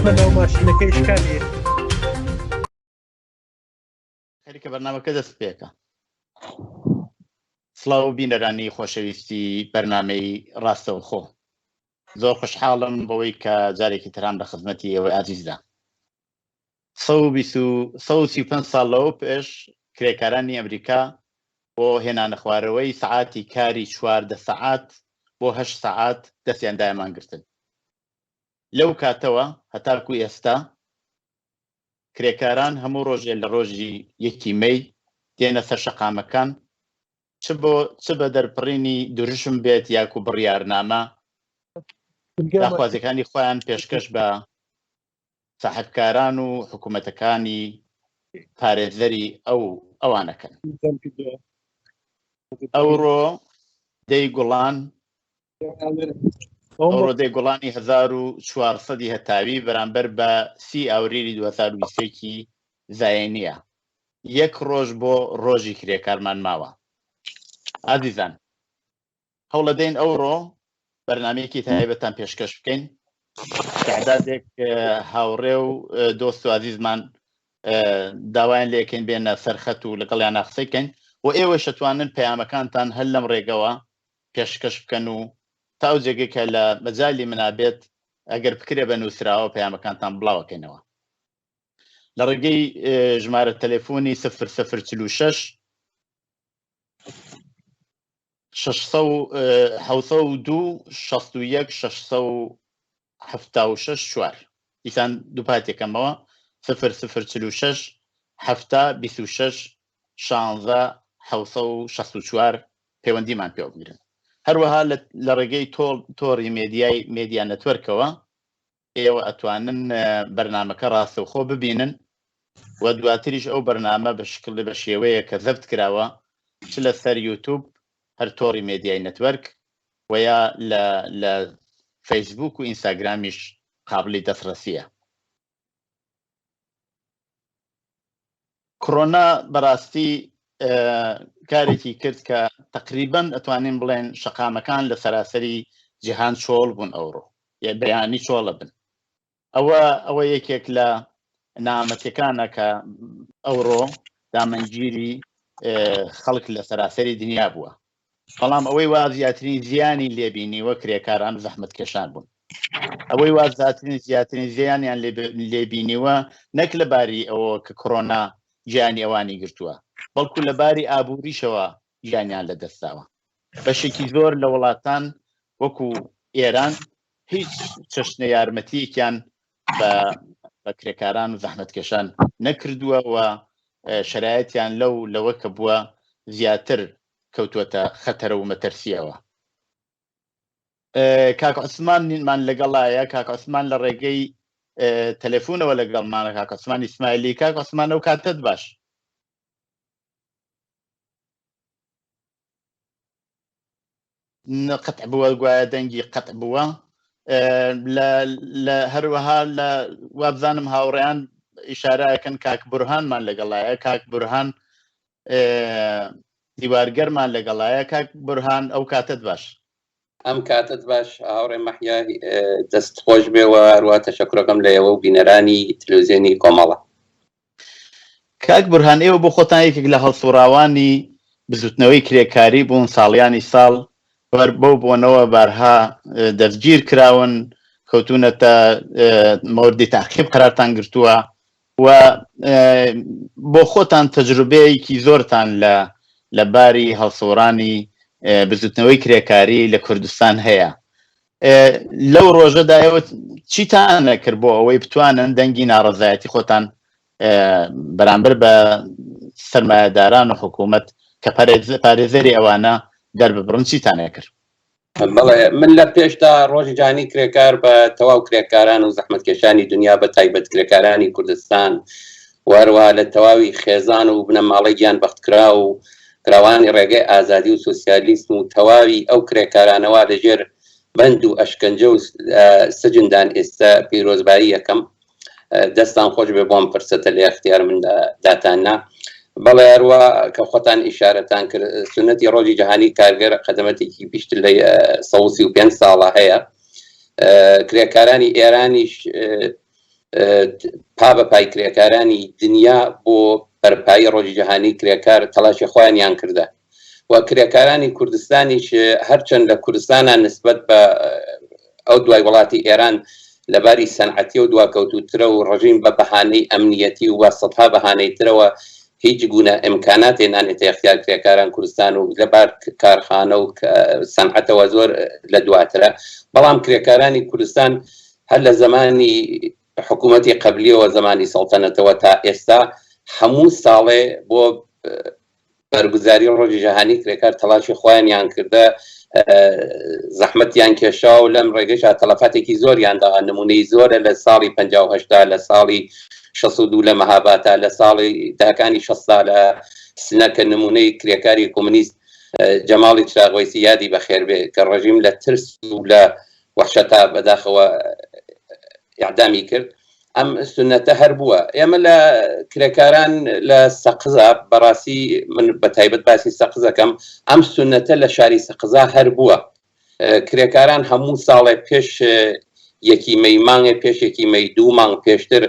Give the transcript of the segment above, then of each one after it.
چۆنە ناو ماشینەکەی شکالیە خەریکە بەرنامەکە دەست پێکە. سڵاو بینەرانی خۆشەویستی بەرنامەی ڕاستەوخۆ، زۆر خوشحاڵم بەوەی کە جارێکی ترام لە خزمەتی ئێوەی ئازیزدا. 135 ساڵ لەوە پێش کرێکارانی ئەمریکا بۆ هێنانە خوارەوەی سەعاتی کاری 14 سەعات بۆ 8 سەعات دەستیان دایەمان گرتن. لەو کاتەوە هەتاکو ئێستا کرێکاران هەموو ڕۆژێ لە ڕۆژی 1 مەی دێنە سەر شەقامەکان، چ بە دەرپڕینی دوورشم بێت یاکو بڕیارنامە داخوازیەکانی خۆیان پێشکەش بە ساحبکاران و حکوومەتەکانی پارێزەری ئەوانەکەن. ئەوڕۆ دەی گوڵانی 1400 هەتاوی بەرامبەر بە 30 ئاوریری 2020 زایێنیە. یەک ڕۆژ بۆ ڕۆژی کرێکارمان ماوە. ئازیزان، هەوڵەدەین ئەوڕۆ بەرنامەیەکی تایبەتان پێشکەش بکەین. تعدادێک هاوڕێ و دۆست و عزیزمان داوایان لێکەین بێنە سەرخەت و لەگەڵیان قسەیکەین و ئێوە شەتوانن پەیامەکانتان هەر لەم ڕێگەوە پێشکەش بکەن و تا ئەو جێگەی کە لە مەجالی منابێت ئەگەر بکرێ بە نووسراوە پەیامەکانتان بڵاوەکەینەوە. لە ڕێگەی ژمارە تەلێفۆنی 0046 702 61 676 دیسان دووپاتێکەمەوە 0046 726 16 764 پەیوەندیمان پێ بگرن. هەروەها لە ڕێگەی تۆڕی مێدیا نەتوەرکەوە ئێوە ئەتوانن بەرنامەکە ڕاستەوخۆ ببینن و دواتریش ئەو بەرنامە بە شێوەیە کە زەفت کراوە چ لەسەر یوتیوب هەر تۆڕی مێدیای نەتوەرک و یا لە فەیسبوک و ئینستاگرامیش قابلی دەستڕەسیە. کۆڕۆنا بەڕاستی کارێکی کرد کە تقریباً ئەتوانین بڵێن شەقامەکان لە سەراسەری جیهان چۆڵ بوون ئەوڕۆ، یا بەیانی چۆڵە بن. ئەوە یەکێک لە نامەتەکانە کە ئەوڕۆ دامەنگیری خەڵک لە سەراسەری دنیا بووە. بەڵام ئەوەی وا زیاترین زیانی لێبینیوە کرێکاران زەحمەتکێشان بوون. ئەوەی وا زیاترین زیانیان لێبینیوە نەک لە باری ئەوە کە کۆڕۆنا گیانی ئەوانی گرتووە، بەڵکو لە باری ئابووریشەوە گیانیان لەدەستاوە. بەشێکی زۆر لە وڵاتان وەکو ئێران هیچ چەشنە یارمەتیەکیان بە کرێکاران و زەحمەتکێشان نەکردووە و شەرایەتیان لەوە کە بووە زیاتر کەوتووەتە خەتەرە و مەتەرسیەوە. کاک عوسمانمان لەگەڵایە. کاک عوسمان لە ڕێگەی تەلەفۆنەوە لەگەڵمانە. کاک عوسمان ئیسماعیلی. کاک عوسمان ئەو کاتت باش. قەتع بووە، گوایە دەنگی قەتع بووە. هەروەها وابزانم هاوڕێیان ئیشارەکەن کاک بورهانمان لەگەڵایە. کاک بورهان دیوارگەرمان لەگەڵایە. کاک بورهان ئەو کاتت باش. ئەم کاتت باش هاوڕێ مەحیا، دەست خۆش بێەوە. هەروە تەشەکرەکەم لە ئێوە و بینەرانی تەلەڤیزیۆنی کۆمەڵە. کاک بورهان، ئێوە بۆ خۆتان یەکێک لە هەڵسوڕاوانی بزوتنەوەی کرێکاری بوون ساڵیانی ساڵ بەو بۆنەوە بارها دەستگیر کراون، کەوتونەتە مۆردی تاقیب قەرارتان گرتووە و بۆ خۆتان تەجروبەیەکی زۆرتان لە باری هەڵسوڕانی بزوتنەوەی کرێکاری لە کوردستان هەیە. لەو ڕۆژەدا ئێوە چیتان نەکرد بۆ ئەوەی بتوانن دەنگی ناڕەزایەتی خۆتان بەرامبەر بە سەرمایەداران و حکوومەت کە پارێزەری ئەوانە دەرببڕن چیتان نەکرد؟ بەڵێ، من لە پێشدا ڕۆژی جانی کرێکار بە تەواو کرێکاران و زەحمەتکێشانی دنیا بە تایبەت کرێکارانی کوردستان وەروە لە تەواوی خێزان و بنەماڵی گیان بەختکرا و کراوانی ڕێگەی ئازادی و سۆسیالیسم و تەواوی ئەو کرێکارانەوە لەژێر بەند و ئەشکەنجە و سجندان ئێستا پیرۆزبایی یەکەم دەستان خۆش بێ بۆم فرسەتە لە اختیار من داتاننا. بەڵێ هەروە کە خۆتان ئیشارەتان کرد، سنەتی ڕۆژی جەهانی کارگەر قەدەمەتێکی بیشتر لە 135 ساڵە هەیە. کرێکارانی ئێرانیش پا بە پای کرێکارانی دنیا بۆ بەرپایی ڕۆژی جەهانی کرێکار تەلاشی خۆیانیان کردە و کرێکارانی کوردستانیش هەرچەند لە کوردستانە نسبەت بە ئەو دوای وڵاتی ئێران لەباری سەنعەتی و دواکەوتوترە و ڕژیم بە بەهانەی ئەمنیەتی و وەسەدها بەهانەی ترەوە هیچ گونە ئیمکانات نانێتە اختیار کرێکاران کوردستان و لەبار کارخانە و سەنعەتەوە زۆر لە دواترە بەڵام کرێکارانی کوردستان هەر لە زمانی حکوومەتی قبلیەوە زمانی سەڵتەنەتەوە تا ئێستا هەموو ساڵێ بۆ بەرگوزاری ڕۆژی جەهانی کرێکار تەلاشی خۆیانیان کردە زەحمەتیان کێشا و لەم ڕێگەیشا تەلەفاتێکی زۆریاندا نمونەی زۆرە لە ساڵی 58 لە ساڵی 62 لە مەهاباتە لە ساڵی داکانی 60 لە سنەکە نمونەی کرێکاری کۆمونیست جەماڵی چراغوەیسی یادی بەخێربێ کە ڕژیم لە ترس و لە وەحشەتا بەداخەوە ئیعدامی کرد ئەم سنەتە هەر بووە ئێمە لە کرێکاران لە سەقزە بەڕاستی من بە تایبەت باسی سەقزەکەم ئەم سنەتە لە شاری سەقزە هەر بووە کرێکاران هەموو ساڵێ پێش یەکی مەی مانگێ پێش یەکی مەی 2 مانگ پێشتر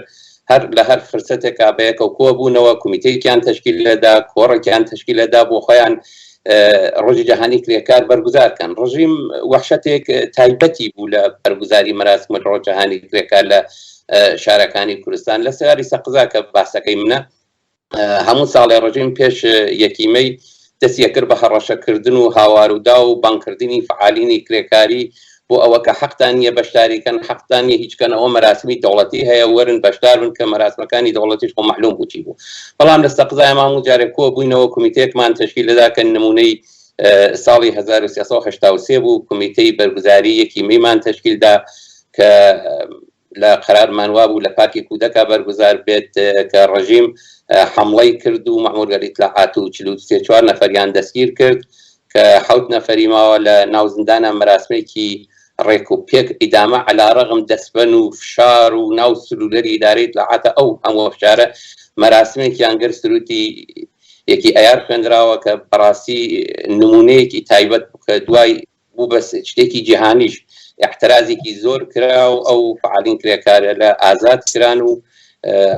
هەر لە هەر فرسەتێکا بەیەکە و کۆ بوونەوە کومیتەیەکیان تەشکیل لەدا کۆڕێکیان تەشکیل لەدا بۆ خۆیان ڕۆژی جەهانی کرێکار بەرگوزارکەن ڕژیم وەحشەتێک تایبەتی بوو لە بەرگوزاری مەراسمە ڕۆژ جەهانی کرێکار لە شارەکانی کوردستان لە سەیاری سەقزا کە باسەکەی منە هەموو ساڵێ ڕژیم پێش یەکی مەی دەستیە کرد بە هەڕەشەکردن و هاوارودا و بانکردنی فعالینی کرێکاری بۆ ئەوە کە حەقتانیە بەشداریکەن حەقتانیە هیچکەن ئەوە مەراسمی دەوڵەتی هەیە وەرن بەشدار بن کە مەراسمەکانی دەوڵەتیش بۆ مەحلوم بووچی بوو بەڵام لە سەقزای ماموو جارێک کۆ بووینەوە کومیتەیەکمان تەشکیل لەدا کە نمونەی ساڵی 1383 بوو کومیتەی بەرگوزاری یەکی مەیمان تەشکیلدا کە لە قەرارمان وابوو لە پارکی کودەکە بەرگوزار بێت کە ڕژیم حمڵەی کرد و مەحموودگەری ئیتلاعات و 44 نەفەریان دەستگیر کرد کە 7 نەفەری ماوە لە ناو زیندانە مەراسمێکی ڕێک و پێک ئیدامە عەلاڕەغم دەستبەن و فشار و ناو سلولەری ئیدارەی ئیتلاعاتە ئەو هەموو فشارە مەراسمێکیان گەر سروتی یەکی ئەیار خوێندراوە کە بەڕاستی نمونەیەکی تایبەت کە دوای بوو بە شتێکی جیهانیش احترازێکی زۆر کرا و ئەو فعالین کرێکارە لە ئازاد کران و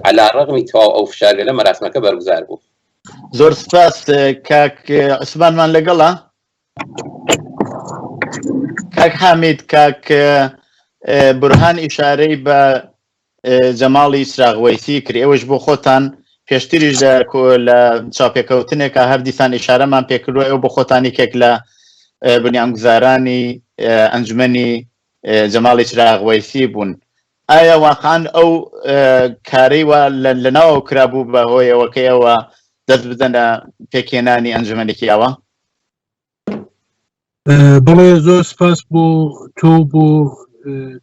عەلاڕەغمی تەواو ئەو فشارە لە مەراسمەکە بەرگوزار بوو. زۆر سپاس کاک عوسمانمان لەگەڵە کاک حامید کاک بورهان ئیشارەی بە جەماڵی چراغوەیسی کرد ئێوەش بۆ خۆتان پێشتریش لە چاپێکەوتنێکە هەر دیسان ئیشارەمان پێکردووە ئەو بۆ خۆتانی کێک لە بنیانگوزارانی ئەنجومەنی جەماڵی چراغوەیسی بوون ئایا واقعاً ئەو کارەی وا لەناو کرابوو بە هۆی ئەوەکەی ئەوە دەست بدەنە پێکهێنانی ئەنجومەنێکی ئەوە؟ بەڵێ زۆر سپاس بۆ تۆ بۆ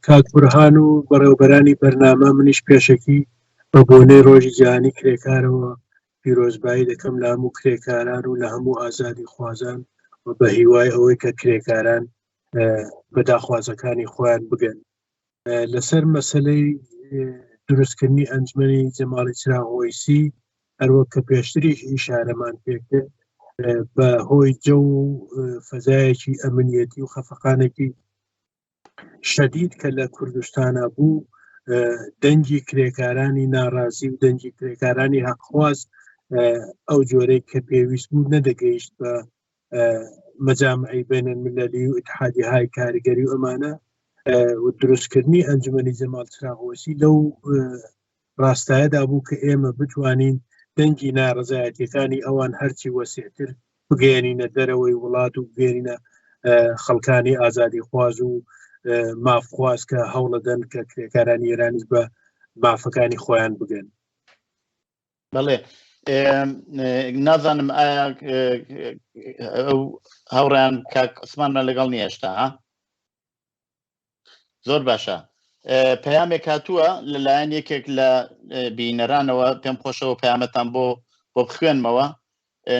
کاک بورهان و بەڕێوەبەرانی بەرنامە منیش پێشەکی بە بۆنەی ڕۆژی جیهانی کرێکارەوە پیرۆزبایی دەکەم لە هەموو کرێکاران و لە هەموو ئازادی خوازان و بە هیوای ئەوەی کە کرێکاران بە داخوازەکانی خۆیان بگەن لەسەر مەسەلەی دروستکردنی ئەنجومەنی جەماڵی چراغوەیسی هەروەک کە پێشتریش ئیشارەمان پێکرد بە هۆی جە و فەزایەکی ئەمنیەتی و خەفەقانێکی شەدید کە لە کوردستانە بوو دەنگی کرێکارانی ناڕازی و دەنگی کرێکارانی حەقخواز ئەو جۆرەی کە پێویست بوو نەدەگەیشت بە مەجامعی بینەلملەلی و ئیتحادیەهای کاریگەری و ئەمانە و دروستکردنی ئەنجومەنی جەماڵ چراغوەیسی لەو ڕاستایەدا بوو کە ئێمە بتوانین دەنگی ناڕزایەتیەکانی ئەوان هەرچی وەسیعتر بگەێنینە دەرەوەی وڵات و بگەێنینە خەڵکانی ئازادی خواز و مافخواز کە هەوڵەدەن کە کرێکارانی ئێرانیش بە مافەکانی خۆیان بگەن. بەڵێ نازانم ئایا هەوڕیان کاک عوسمانمان لەگەڵ نیە هێشتا زۆر باشە پەیامێک هاتووە لەلایەن یەکێک لە بینەرانەوە پێم خۆشەوە پەیامەتان بۆ بخوێنمەوە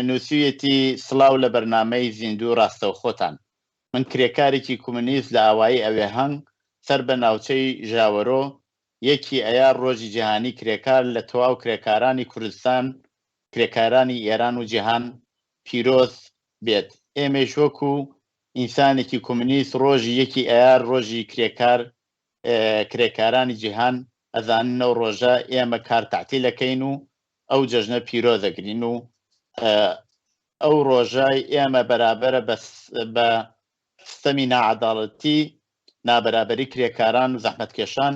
نووسیەتی سڵاو لە بەرنامەی زیندوو ڕاستەوخۆتان من کرێکارێکی کومونیست لە ئاوایی ئەوێ هەنگ سەر بە ناوچەی ژاوەرۆ یەکی ئەیار ڕۆژی جیهانی کرێکار لە تەواو کرێکارانی کوردستان کرێکارانی ئێران و جیهان پیرۆز بێت ئێمەش وەکو ئینسانێکی کومونیست ڕۆژی یەکی ئەیار ڕۆژی کرێکارانی جیهان ئەزاننەوە ڕۆژە ئێمە کار تەعتیلەکەین و ئەو جەژنە پیرۆ دەگرین و ئەو ڕۆژای ئێمە بەرابەرە بە سیستەمی ناعەداڵەتی نابەرابەری کرێکاران و زەحمەتکێشان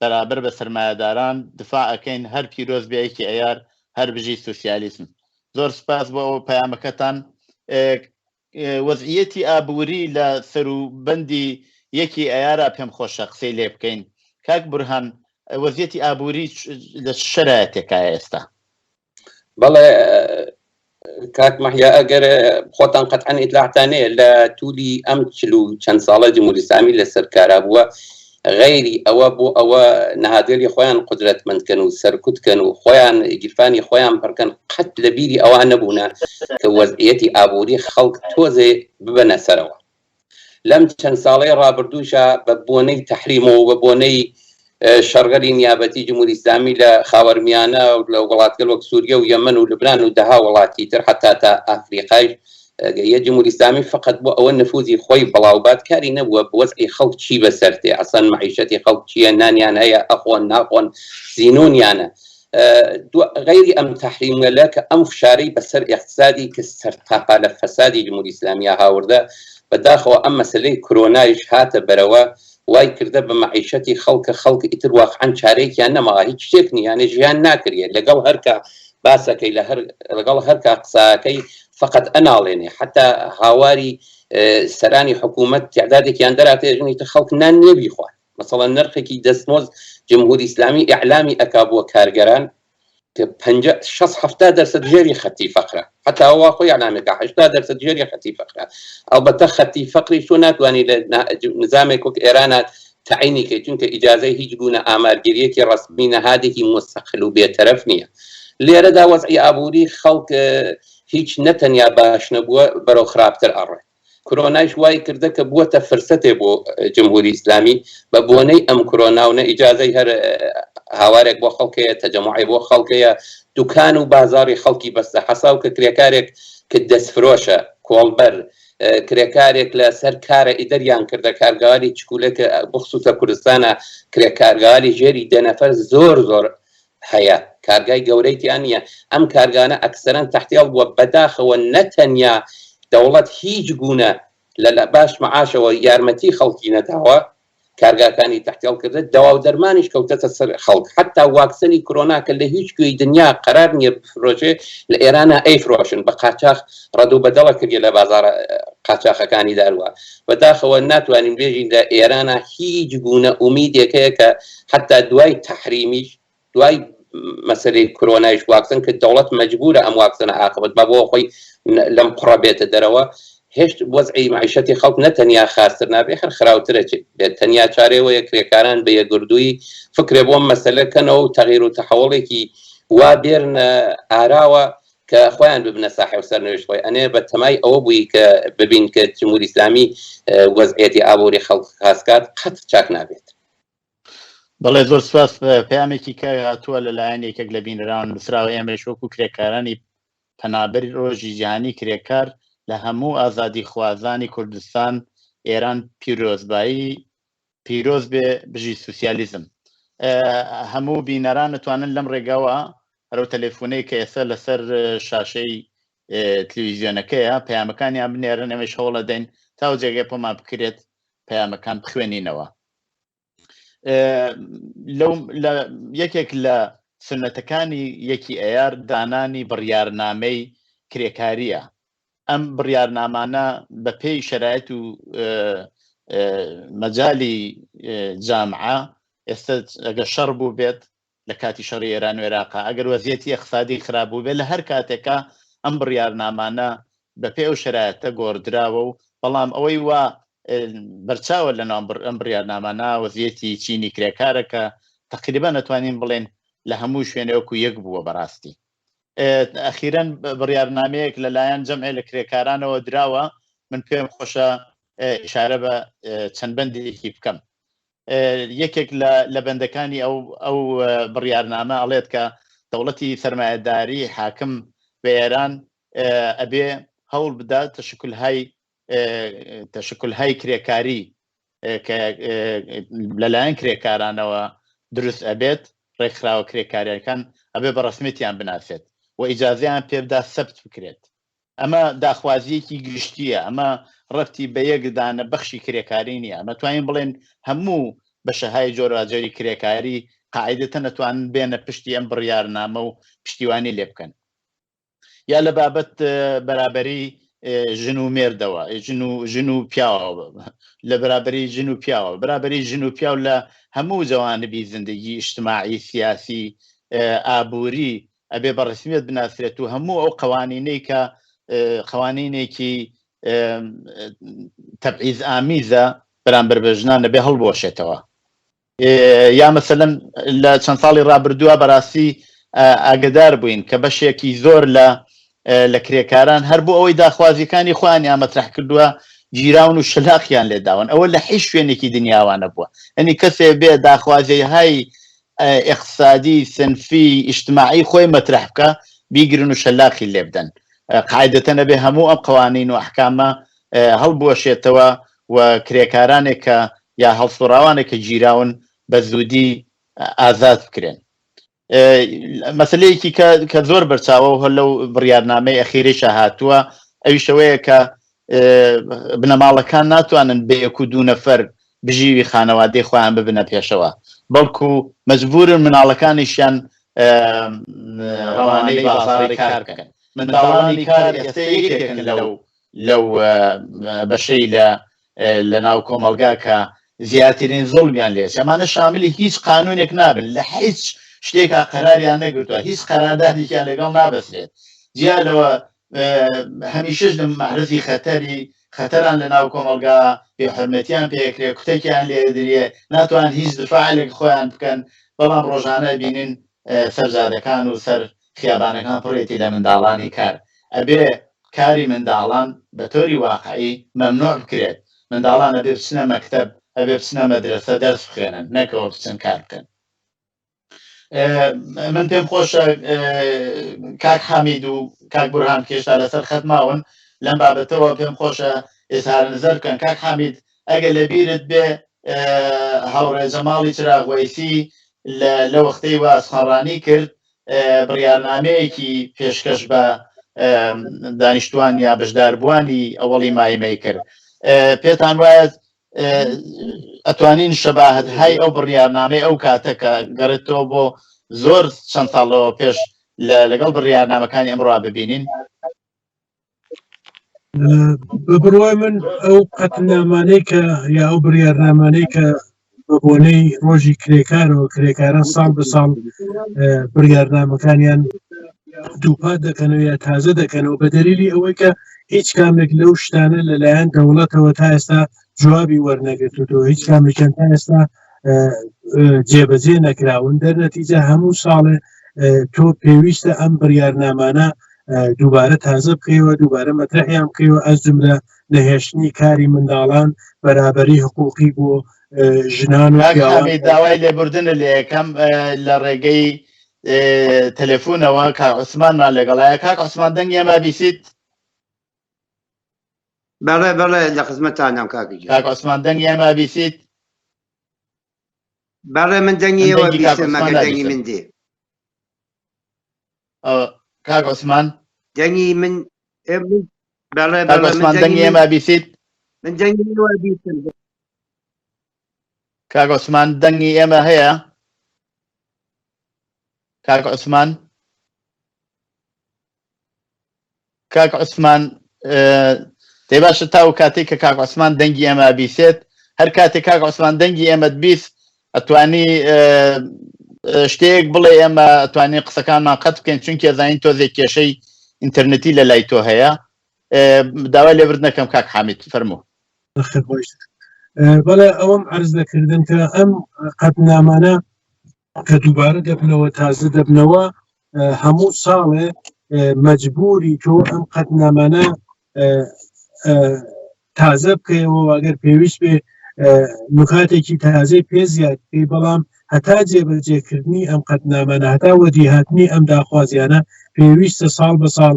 بەرابەر بە سەرمایەداران دفاع ئەەکەین هەر پیرۆز بەیەکی ئەیار هەر بژی سوسیالیزم. زۆر سپاس بۆ ئەو پەیامەکەتان. وەزعیەتی ئابووری لە سەروبەندی یەکی ئەیارە پێم خۆشە قسەی لێ بکەین. کاک بورهان، وەزعیەتی ئابووری لە شرایطێکە ئێستا؟ بەڵێ کاک مەحیا، ئەگەر خۆتان قەتعەن ئیطلاعتانەیە لە توولی ئەم 40 ساڵە جمهوری ئیسلامی لەسەر کارا بووە، غەیری ئەوە بۆ ئەوە نەهادێری خۆیان قودرەتمەندکەن و سەرکوتکەن و خۆیان گیرفانی خۆیان پڕکەن، قەت لە بیری ئەوان نەبوونە کە وەزعیەتی ئابووری خەڵک تۆزێ ببەنە سەرەوە. لەم چەند ساڵەی ڕابردووشە بە بۆنەی تەحریمەوە بە بۆنەی شەڕگەری نیابەتی جمهوری ئیسلامی لە خاوەرمیانە و لە وڵاتگەل وەک سووریا و یەمەن و لبنان و دەها وڵاتی تر حتا تا ئافریقای یە جمهوری ئیسلامی فقط بۆ ئەوە نفوزی خۆی بڵاوبات کاری نەبووە بە وەزعی خەڵک چی بەسەرتێ، ئەسەن معیشەتی خەڵک چییە، نانیان هەیە، ئەخۆن ناخۆن، زیینونیانە. غەیری ئەم تەحریمەلە کە ئەم فشارەی بەسەر اقتصادی کە سەرتاپا لە فەسادی جمهوری ئیسلامیە هاوردە، بەداخەوە ئەم مەسلەی کۆرۆنایش هاتە بەرەوە وای کردە بە معیشەتی خەڵک ئیتر واقعاً چارەیەکیان نەماوە، هیچ شتێک نیانە ژیان ناکرێت لەگەڵ هەرکە باسەکەی لەگەڵ هەرکە قساکەی فقط ئەناڵێنێ، حتا هاواری سەرانی حکوومەت تعدادێکیان دەراتێژنیتە خەڵک نان نێبی خوارد. مەسەڵەن نرخێکی دەستمۆز جمهوری ئیسلامی ئیعلامی ئەکا بۆ کارگەران کە 60-70% ژێری خەتی فەقرە، حتا ئەوە خۆی ئیعلامەکە 80% ژێری خەتی فەقرە. ئەلبەتە خەتی فەقری تۆ ناتوانانی لە نظامێک وەک ئێرانە تعینی کەیت، چونکە ئیجازەی هیچ گونە ئامارگیریەکی ڕسمی نەهادێکی مستەقل و بێتەرەف نییە. لێرەدا وەزعی ئابووری خەڵک هیچ نەتەنیا باش نەبووە، بەرەو خراپتر ئەڕێ. کۆرۆنایش وای کردە کە بووەتە فرسەتێ بۆ جمهوری ئیسلامی بە بۆنەی ئەم کۆرۆناونە ئیجازەی هەر هاوارێک بۆ خەڵکەیە، تەجەموعی بۆ خەڵکەیە، دوکان و بازاری خەڵکی بەستە حەساو کە کرێکارێک کە دەستفرۆشە کۆڵبەر کرێکارێک لە سەر کارە ئیدەریان کردە کارگەواری چکولەکە بخصوصە کوردستانە کرێکارگەواری ژێری 10 نەفەر زۆر هەیە، کارگای گەورەیتیان نییە. ئەم کارگانە ئەکسەرەن تەحتیڵ بووە، بەداخەوە نەتەنیا دەوڵەت هیچ گونە لە باش معاشەوە یارمەتی خەڵکی نەداوە، کارگاکانی تەحتیڵ کردە، دەوا و دەرمانیش کەوتەتە سەر خەڵک. حتا واکسنی کۆرۆنا کە لە هیچ کوێی دنیا قەرار نییە بفرۆشێ، لە ئێرانە ئەیفرۆشن بە قاچاق ڕەدوو بەدەڵە کردێ لە بازارە قاچاقەکانی داروە. بەداخەوە ناتوانین بێژین لە ئێرانە هیچ گونە ئومیدێکەیە کە حتا دوای تەحریمیش، دوای مەسەلەی کۆرۆنایش واکسن کە دەوڵەت مەجبورە ئەم واکسنە عاقبەت بە بۆ خۆی لەم قڕە بێتە دەرەوە، هێشت وەزعی معیشەتی خەڵک نەتەنیا خاستر نابێ، هەر خراوترەچێت بێت. تەنیا چارەوەیە کرێکاران بە یەکگردووی فکرێ بۆم مەسەلەکەنەوە و تەغییر و تەحوڵێکی وا بێرنە ئاراوە کە خۆیان ببنە ساحێ سەرنوێژت خۆی. ئەنێ بە تەمای ئەوە بووی کە ببین کە جمهوری ئیسلامی وەزعیەتی ئابووری خەڵک خاستکات قەت چاک نابێت. بەڵێ زۆر سپاس. پەیامێکی کە هاتووە لەلایەن یەکێک لە بینەران نووسراوە، ئێمەش وەکو کرێکارانی پەنابەری ڕۆژی جیهانی کرێکار لە هەموو ئازادی خوازانی کوردستان ئێران پیرۆز بێ بژی سوسیالیزم. هەموو بینەران نتوانن لەم ڕێگاوە هەرو تەلێفۆنەی کە ئێستا لەسەر شاشەی تلویزیۆنەکەیە پەیامەکانیان بنێرن، ئێمەش هەوڵ دەین تا جێگەی پۆمان بکرێت پەیامەکان بخوێنینەوە. یەکێک لە سنەتەکانی یەکی ئەیار دانانی بڕیارنامەی کرێکاریە. ئەم بڕیارنامانە بە پێی شەرایەت و مەجای جامعە ئێستا ئەگە شەڕ بوو بێت لە کاتی شەڕی ئێران و عێراق، ئەگەر وەزعیەتی اقتصادی خراپ بوو بێت، لە هەر کاتێکە ئەم بڕیارنامانە بە پێی ئەو شەرایەتە گۆڕدراوە و بەڵام ئەوەی وا بەرچاوە لە ناو ئەم بڕیارنامانە وەزعیەتی چینی کرێکارە کە تقریبا نەتوانین بڵێن لە هەموو شوێنەوەکو یەک بووە بەڕاستی. ئەخیرەن بڕیارنامەیەک لەلایەن جەمعێ لە کرێکارانەوە دراوە، من پێم خۆشە ئیشارە بە چەند بەندێکی بکەم. یەکێک لە بەندەکانی ئەو بڕیارنامە ئەڵێت کە دەوڵەتی سەرمایەداری حاکم بە ئێران ئەبێ هەوڵ بدات تەشکلهای کرێکاری کە لەلایەن کرێکارانەوە دروست ئەبێت ڕێکخراوە کرێکاریەکان ئەبێ بە ڕسمیتیان بناسێت و ئیجازیان پێبدا سەبت بکرێت. ئەمە داخوازیەکی گشتیە، ئەمە ڕەتی بە یەکدانە بەخشی کرێکاری نیە. ئەمە توانین بڵێن هەموو بەشەهای جۆراجۆری کرێکاری قاعدەتە نەتوانن بێنە پشتی ئەم بڕیارنامە و پشتیوانی لێ بکەن. یا لە بابەت بەرابەری ژن و مێردەوە ژن و پیاوە، لە بەرابەری ژن و پیاوە، بەرابەری ژن و پیاو لە هەموو جوانبی زندگی ئیجتماعی سیاسی ئابووری ئەبێ بە ڕسمیت بناسرێت و هەموو ئەو قوانینەی کە قوانینێکی تەبعیض ئامیزە بەرامبەر بە ژنان دەبێ هەڵبۆشێتەوە. یا مەسەلەن لە چەند ساڵی ڕابردووە بەڕاستی ئاگدار بووین کە بەشێکی زۆر لە کرێکاران هەر بۆ ئەوەی داخوازیەکانی خۆیان مەترح کردووە گیراون و شلاقیان لێداون. ئەوە لە هیچ شوێنێکی دنیاوانە بووە. ئەنی کەسێ بێ داخوازیهای اقتصادی سنفی ئیجتماعی خۆی مەترح بکە بیگرن و شلاقی لێ بدەن. قاعدەتە نەبێ هەموو ئەم قوانین و ئەحکامە هەڵبوەشێتەوە و کرێکارانێک کە یا هەڵسوڕاوانێک کە گیراون بە زوودی ئازاد بکرێن. مەسلەیەکی کە زۆر بەرچاوە و هەر لەو بڕیارنامەی ئەخیرەیشە هاتووە ئەویشەوەیە کە بنەماڵەکان ناتوانن بە یەک و دوو نەفەر بژیوی خانەوادەی خۆیان ببنە پێشەوە، بەڵکو مەجبورن مناڵەکانیشیان ڕەوانەی بازاڕی کار بکەن. منداڵانی کار ئێستا یەکێکن لەو بەشەی لە ناو کۆمەلگا کە زیاترین زوڵمیان لێ. ئەمانە شاملی هیچ قانونێک نابن، لە هیچ شتێکا قەراریان نەگرتووە، هیچ قەراردادێکیان لەگەڵ نابەسرێت. جیالەوە هەمیشەش مەعرەزی خەتەران لە ناو کۆمەلگا بێحورمەتیان پێکرێ، کوتێکیان لێ درێ، ناتوان هیچ دفاعێک خۆیان بکەن، بەڵام ڕۆژانە بینین سەرجادەکان و سەر خیابانەکان پڕێتی لە منداڵانی کار. ئەبێ کاری منداڵان بە تۆری واقعی مەمنوع بکرێت. منداڵان ئەبێ بچنە مەکتەب، ئەبێ بچنە مەدرسە دەرس بخوێنن، نەکەوە بچن کار بکەن. من پێم خۆشە کاک حامید و کاک بورهان کێشتا لەسەر خەتماون لەم بابەتەوە پێم خۆشە ئێزهار نەزەر بکەن. کاک حامید ئەگە لە بیرت بێ هاوڕێ جەماڵی چراغوەیسی لە وەختەی وازخەڕانی کرد بڕیارنامەیەکی پێشکەش بە دانیشتوان یا بەشداربووانی ئەوەڵی مایمەی کرد. پێتان وایە ئەتوانین شەباهەت های ئەو بڕیارنامەی ئەو کاتەکە گەڕێتەوە بۆ زۆر چەند ساڵەوە پێش لەگەڵ بڕیارنامەکانی ئەمڕوا ببینین؟ بە بڕوای من ئەو قەتنامانەی کە یا ئەو بڕیارنامانەی کە بە بۆنەی ڕۆژی کرێکارەوە کرێکاران ساڵ بە ساڵ بڕیارنامەکانیان دووپات دەکەنەوە یا تازە دەکەنەوە بە دەلیلی ئەوەی کە هیچ کامێک لەو شتانە لەلایەن دەوڵەتەوە تا ئێستا جوابی وەرنەگرتووە، هیچ کامێکیان تا ئێستا جێبەجێ نەکراون. دەرنەتیجە هەموو ساڵێ تۆ پێویستە ئەم بڕیارنامانە دووبارە تازە بکەیەوە، دووبارە مەترحیان بکەیەوە، ئەس جملە نەهێشتنی کاری منداڵان، بەرابەری حقوقی بۆ ژنان و پیاوان. داوای لێبوردنە لە یەکەم لە ڕێگەی تەلەفۆنەوە کاک عوسمانمان لەگەڵایە. کاک عوسمان دەنگی ئەمە بیسیت؟ بەڵێ بەڵێ لە خزمەتانم کاکجی. کاک عوسمان دەنگی ئەمە بیسیت؟ بەڵێ من دەنگی ئێوە بیستم مەگەر دەنگی من دێ. کاک عوسمان دەنگی من بەڵێ کاک عوسمان دەنگی ئێمە بیسیت؟ من دەنگی ئێوە بیستم. کاک عوسمان دەنگی ئێمە هەیە؟ کاک عوسمان کاک عوسمان دەی باشە تاو کاتێک کە کاک عوسمان دەنگی ئێمە بیسێت، هەر کاتێک کاک عوسمان دەنگی ئێمەت بیست ئەتوانی شتێک بڵێ، ئێمە ئەتوانی قسەکانمان قەت بکەین چونکە زانین تۆزێک کێشەی ئینتەرنێتی لە لای تۆ هەیە. داوای لێبوردنەکەم کاک حامید فەرموو. بەڵێ ئەوەم عەرز دەکردن کە ئەم قەتنامانە کە دووبارە دەبنەوە تازە دەبنەوە هەموو ساڵێ مەجبوری تۆ ئەم قەتنامانە تازە بکەیەوە واگەر پێویست بێ نکاتێکی تازەی پێ زیاد بکەی، بەڵام هەتا جێبەجێکردنی ئەم قەتنامانە هەتا وەدیهاتنی ئەم داخوازیانە پێویستە ساڵ بە ساڵ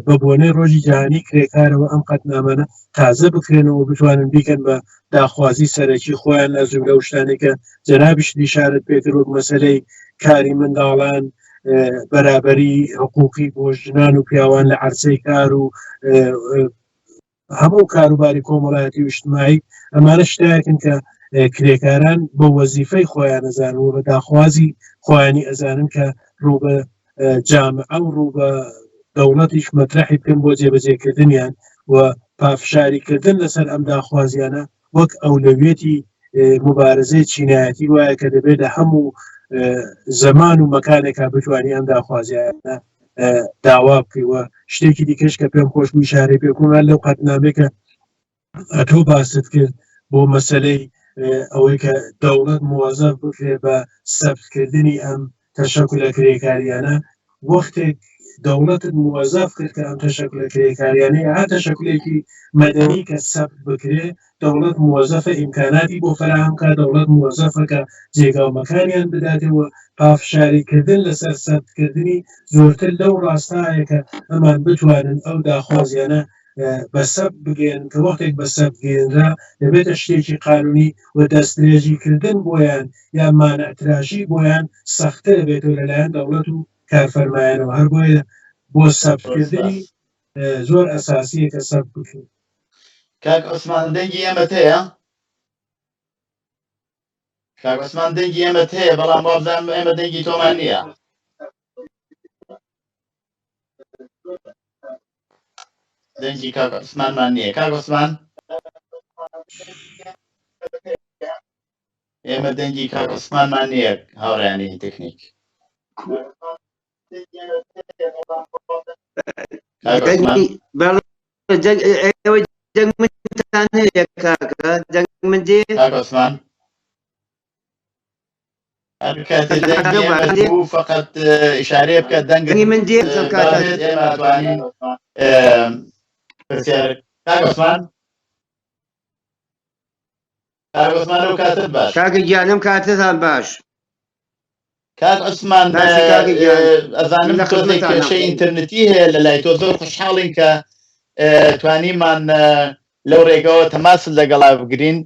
بە بۆنەی ڕۆژی جیهانی کرێکارەوە ئەم قەتنامانە تازە بکرێنەوە بتوانن بیکەن بە داخوازی سەرەکی خۆیان لە زوو لە شتانێکە جەنابیش دیشارت پێکرد مەسەلەی کاری منداڵان بەرابەری حقوقی بۆ ژنان و پیاوان لە عەرزەی کار و هەموو کاروباری کۆمەڵایەتی و اجتماعی ئەمانە شتایەکن کە کرێکاران بۆ وەزیفەی خۆیان ئەزانن و بە داخوازی خۆیانی ئەزانن کە ڕوو بە جامعە و ڕوو بە دەوڵەتیش مەطرحی بکەن بۆ جێبەجێکردنیان و پافشاریکردن لەسەر ئەم داخوازیانە وەک ئەولەویەتی مبارزەی چینایەتی وایە کە دەبێت لە هەموو زەمان و مەکانێکا بتوانانی ئەم داخوازیانە داوا بکەیوە. شتێکی دیکەش کە پێم خۆش بوو ئیشارەی پێکومان لەو قەتنامەیە ئەتۆ باست کرد بۆ مەسەلەی ئەوەی کە دەوڵەت موازەف بکرێ بە سەبتکردنی ئەم تەشەکولە کرێکاریانە وەختێک دەوڵەتت موازەف کرد کە ئەم تەشەکولە کرێکاریانەیە هەر تەشەکولێکی مەدەنی کە سەبت بکرێ دەوڵەت موازەفە ئیمکاناتی بۆ فراهم کە دەوڵەت موازەفە کە جێگاومەکانیان بداتەوە پافشاریکردن لەسەر سەبتکردنی زۆرتر لەو ڕاستایە کە ئەمان بتوانن ئەو داخوازیانە بەسەب بگەن کە وەختێک بەسەب گەێنرا دەبێتە شتێکی قانونی و دەستێژیکردن بۆیان یا مانەتراشی بۆیان سەختە دەبێتەوە لەلایەن دەوڵەت و کارفەرمایانەوە هەر بۆیە بۆ سەبتکردنی زۆر ئەساسیە کە سەبت بکەن. کاک عوسمان دەنگی ئێمەت هەیە؟ کاک عوسمان دەنگی ئێمەت هەیە بەڵام وابزانم ئێمە دەنگی تۆمان نییە. دەنگی کاک عوسمانمان نییە. کاک عوسمان ئێمە دەنگی کاک عوسمانمان نییە هاوڕێیانی تەکنیک. جنگ منتان هەیە کاکە جنگ من دێ کاک عوسمان هەر کاتێ دەنگی ئێمە بوو فەقەت ئیشارەیە بکە دەنگی من دێ ئێمە ئەتوانین پرسیار کاک عوسمان کاک عوسمان ئەو کاتت باش کاکە گیانم کاتتان باش. کاک عوسمان ئەزانم تۆزێک کێشەی ئینتەرنێتی هەیە لە لای تۆ زۆر خوشحاڵین کە توانیمان لەو ڕێگەوە تەماست لەگەڵا بگرین.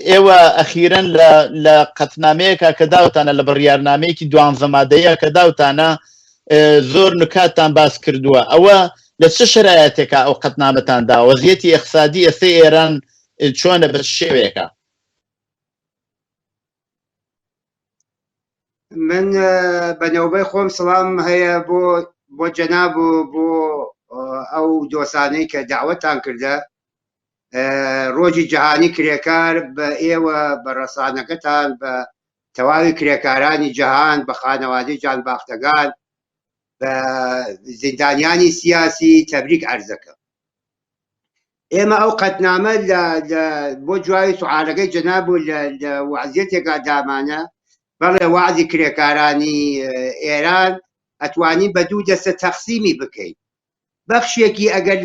ئێوە ئەخیرەن لە قەتنامەیەکە کە داوتانە لە بڕیارنامەیەکی دوانزەمادەیە کە داوتانە زۆر نکاتتان باس کردووە. ئەوە لە چه شرایەتێکە ئەو قەتنامەتاندا وەزیەتی ئیقتصادی ئێستای ئێران چۆنە بە شێوەیەکە؟ من بەنەوبەی خۆم سڵام هەیە بۆ جەناب و بۆ ئەو دۆسانەی کە داوەتان کردە ڕۆژی جیهانی کرێکار بە ئێوە بە ڕەسانەکەتان بە تەواوی کرێکارانی جەهان بە خانەوادەی جانباختەکان بە زیندانیانی سیاسی تەبریک عەرزەکەم. ئێمە ئەو قەتنامە بۆ جوای سوعالەکەی جەناب و لە وەزیەتێکا دامانە بەڵێ وعدی کرێکارانی ئێران ئەتوانی بە دوو دەستە تەقسیمی بکەین. بەخشێکی ئەگەر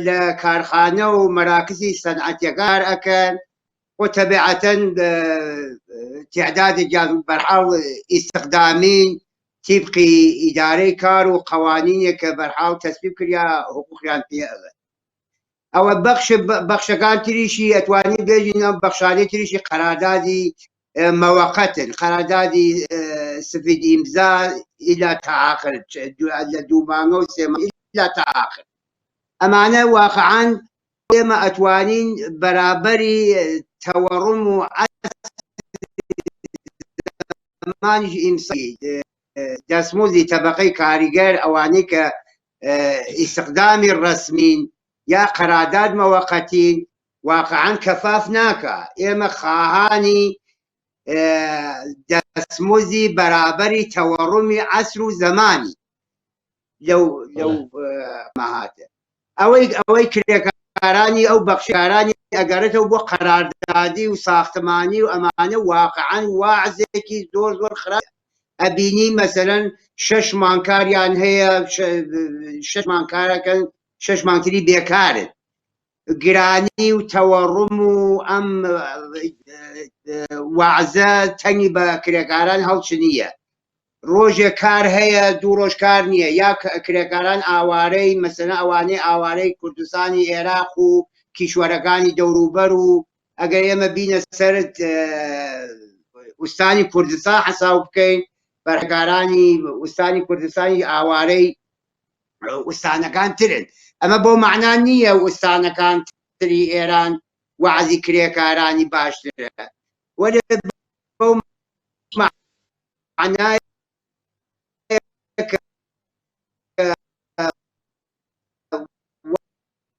لە کارخانە و مەراکزی سەنعەتیەکار ئەکەن خۆ تەبیعەتەن تعدادێکیان بەرحاڵ ئیستیخدامین تیبقی ئیدارەی کار و قەوانینێک کە بەرحاڵ تەسبیب کریا حقوقیان پێ ئەڵێن. ئەوە بەخشەکان تریشی ئەتوانی بێژین ئەم بەخشانەی تریشی قەراردادی موقتن قراردادی سفید امضا الى تآخر لە دوو مانگە و سێ مانگە الى تآخر. ئەمانە واقعاً ئێمە ئەتوانین بەرابەری تەوەڕم و زمانیش ئیمسایی دەستموزی تەبەقەی کاریگەر ئەوانەی کە ئیستیخدامی ڕەسمین یا قەرارداد مەوەقەتین واقعاً کەفاف ناکە. ئێمە خواهانی دەستموزی بەرابەری تەوەڕمی عەسر و زەمانی لەو مەهاتە ئەوەی کرێکارانی ئەو بەخشیارانی ئەگەڕێتەوە بۆ قەراردادی و ساختمانی و ئەمانە واقعاً واعزێکی زۆر زۆر خراپ. ئەبینی مەسەلەن 6 مانکاریان هەیە 6 مانکارەکەن 6 مانگتری بێکارن. گرانی و تەوەڕم و ئەم وعزە تەنگی بە کرێکاران هەڵچنیە. ڕۆژێک کار هەیە دوو ڕۆژ کار نییە، یا کرێکاران ئاوارەی مەسەلەن ئەوانەی ئاوارەی کوردستانی عێراق و کیشوەرەکانی دەوروبەر و ئەگەر ئێمە بینە سەر وستانی کوردستان حساب بکەین بەرهەکارانی وستانی کوردستانی ئاوارەی وستانەکان ترن. ئەمە بۆ معنان نییە وستانەکان تری ئێران وعزی کرێکارانی باشترە، وەرە بۆ معنای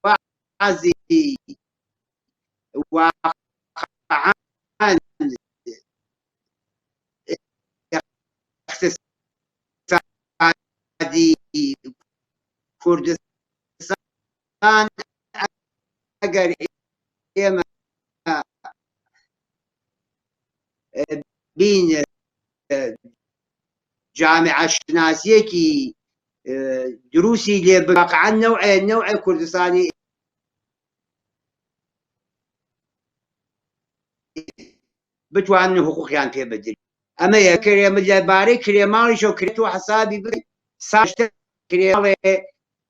وعزی واقعاً اقتصادی کوردستان ئەگەر ئێمە بین جامعە شناسیەکی دروستی لێ واقعاً نەوعی کوردستانی بتوانن حقوقیان پێ بدرێت. ئەمە یەکەرێمە لەبارەی کرێماڵیشەوە کرێتەوە حسابی بکەین ساشتر کرێماڵێ